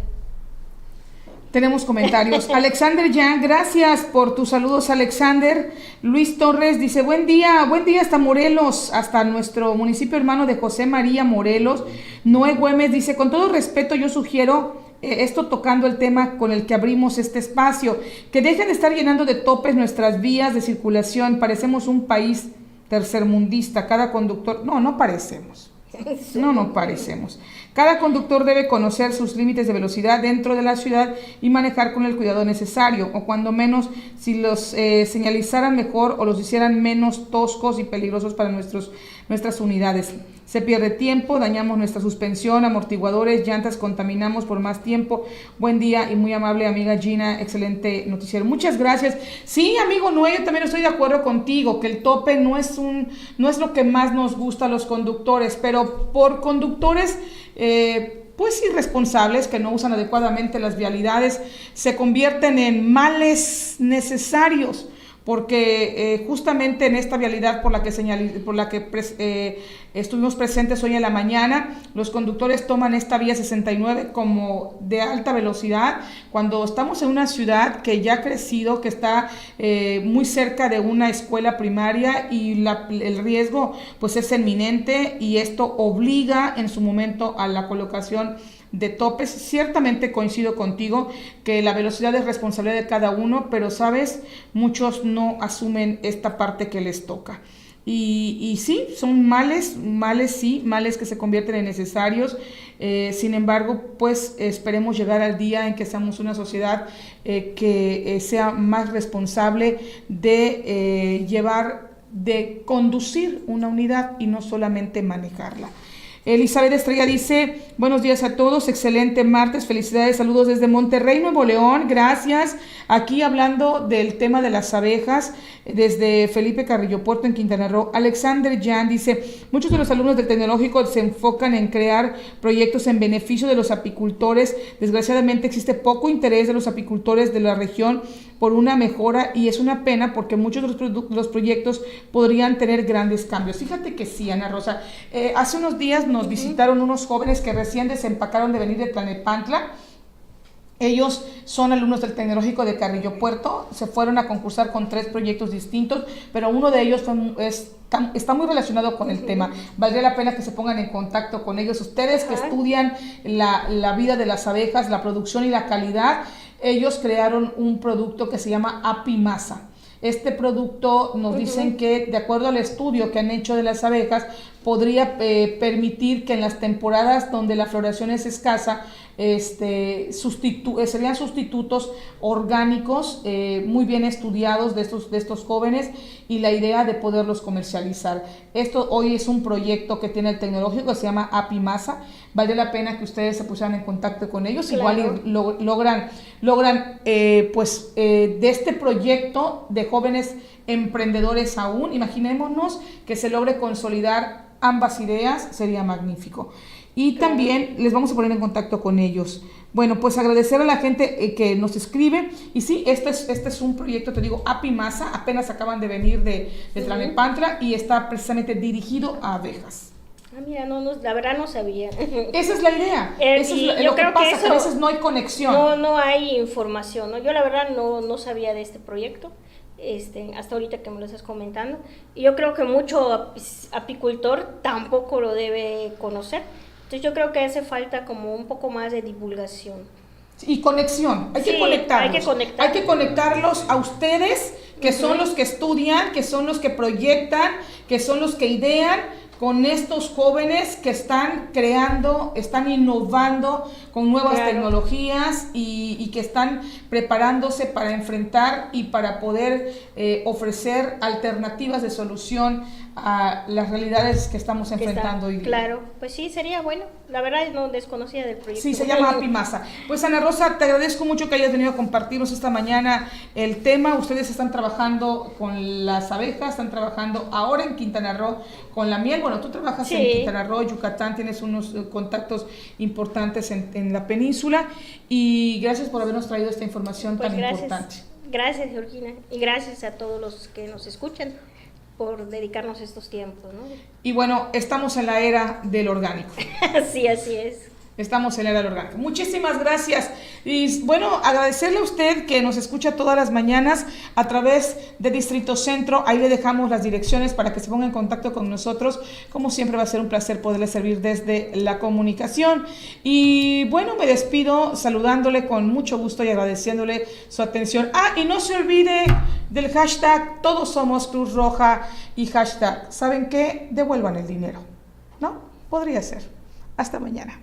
Tenemos comentarios. Alexander Yang, gracias por tus saludos, Alexander. Luis Torres dice, buen día hasta Morelos, hasta nuestro municipio hermano de José María, Morelos. Noé Güemes dice, con todo respeto yo sugiero, esto tocando el tema con el que abrimos este espacio, que dejen de estar llenando de topes nuestras vías de circulación. Parecemos un país tercermundista, cada conductor, no parecemos. No parecemos. Cada conductor debe conocer sus límites de velocidad dentro de la ciudad y manejar con el cuidado necesario, o cuando menos si los señalizaran mejor o los hicieran menos toscos y peligrosos para nuestras unidades. Se pierde tiempo, dañamos nuestra suspensión, amortiguadores, llantas, contaminamos por más tiempo. Buen día y muy amable amiga Gina, excelente noticiero. Muchas gracias. Sí, amigo Noé, yo también estoy de acuerdo contigo, que el tope no es lo que más nos gusta a los conductores, pero por conductores pues irresponsables que no usan adecuadamente las vialidades se convierten en males necesarios, porque justamente en esta vialidad por la que estuvimos presentes hoy en la mañana, los conductores toman esta vía 69 como de alta velocidad, cuando estamos en una ciudad que ya ha crecido, que está muy cerca de una escuela primaria y el riesgo pues es inminente, y esto obliga en su momento a la colocación de topes. Ciertamente coincido contigo que la velocidad es responsabilidad de cada uno, pero sabes, muchos no asumen esta parte que les toca. Y sí, son males que se convierten en necesarios. Sin embargo, pues esperemos llegar al día en que seamos una sociedad que sea más responsable de conducir una unidad y no solamente manejarla. Elizabeth Estrella dice, buenos días a todos, excelente martes, felicidades, saludos desde Monterrey, Nuevo León, gracias. Aquí hablando del tema de las abejas, desde Felipe Carrillo Puerto en Quintana Roo. Alexander Jan dice, muchos de los alumnos del tecnológico se enfocan en crear proyectos en beneficio de los apicultores. Desgraciadamente existe poco interés de los apicultores de la región por una mejora, y es una pena porque muchos de los proyectos podrían tener grandes cambios. Fíjate que sí, Ana Rosa, hace unos días nos visitaron unos jóvenes que recién desempacaron de venir de Tlalnepantla. Ellos son alumnos del Tecnológico de Carrillo Puerto, se fueron a concursar con 3 proyectos distintos, pero uno de ellos está muy relacionado con el tema. Valdría la pena que se pongan en contacto con ellos. Ustedes que estudian la vida de las abejas, la producción y la calidad, ellos crearon un producto que se llama Apimasa. Este producto nos dicen que, de acuerdo al estudio que han hecho de las abejas, podría permitir que en las temporadas donde la floración es escasa, serían sustitutos orgánicos muy bien estudiados de estos jóvenes, y la idea de poderlos comercializar. Esto hoy es un proyecto que tiene el tecnológico que se llama Apimasa. Vale la pena que ustedes se pusieran en contacto con ellos. Claro. Igual logran de este proyecto de jóvenes emprendedores aún, imaginémonos que se logre consolidar ambas ideas, sería magnífico. Y también les vamos a poner en contacto con ellos. Bueno, pues agradecer a la gente que nos escribe. Y sí, este es un proyecto, te digo, Apimasa, apenas acaban de venir de Tlalnepantla, y está precisamente dirigido a abejas. Ah, mira, la verdad no sabía. Esa es la idea. Eso es lo que pasa, que a veces no hay conexión. No hay información, ¿no? Yo la verdad no sabía de este proyecto. Hasta ahorita que me lo estás comentando, y yo creo que mucho apicultor tampoco lo debe conocer. Entonces yo creo que hace falta como un poco más de divulgación y conexión. Hay que conectarlos a ustedes, que son los que estudian, que son los que proyectan, que son los que idean, con estos jóvenes que están creando, están innovando con nuevas tecnologías, y que están preparándose para enfrentar y para poder ofrecer alternativas de solución a las realidades que estamos enfrentando hoy día. Claro, pues sí, sería bueno. La verdad no desconocía del proyecto. Sí, se llama Apimasa. Pues Ana Rosa, te agradezco mucho que hayas venido a compartirnos esta mañana el tema. Ustedes están trabajando con las abejas, están trabajando ahora en Quintana Roo con la miel. Bueno, tú trabajas en Quintana Roo, Yucatán, tienes unos contactos importantes en la península, y gracias por habernos traído esta información tan importante. Gracias, Georgina, y gracias a todos los que nos escuchan por dedicarnos estos tiempos, ¿no? Y bueno, estamos en la era del orgánico. Sí, así es. Estamos en la era del orgánico. Muchísimas gracias. Y bueno, agradecerle a usted que nos escucha todas las mañanas a través de Distrito Centro. Ahí le dejamos las direcciones para que se ponga en contacto con nosotros. Como siempre, va a ser un placer poderle servir desde la comunicación. Y bueno, me despido saludándole con mucho gusto y agradeciéndole su atención. Y no se olvide del hashtag Todos Somos Cruz Roja, y hashtag, ¿saben qué? Devuelvan el dinero, ¿no? Podría ser. Hasta mañana.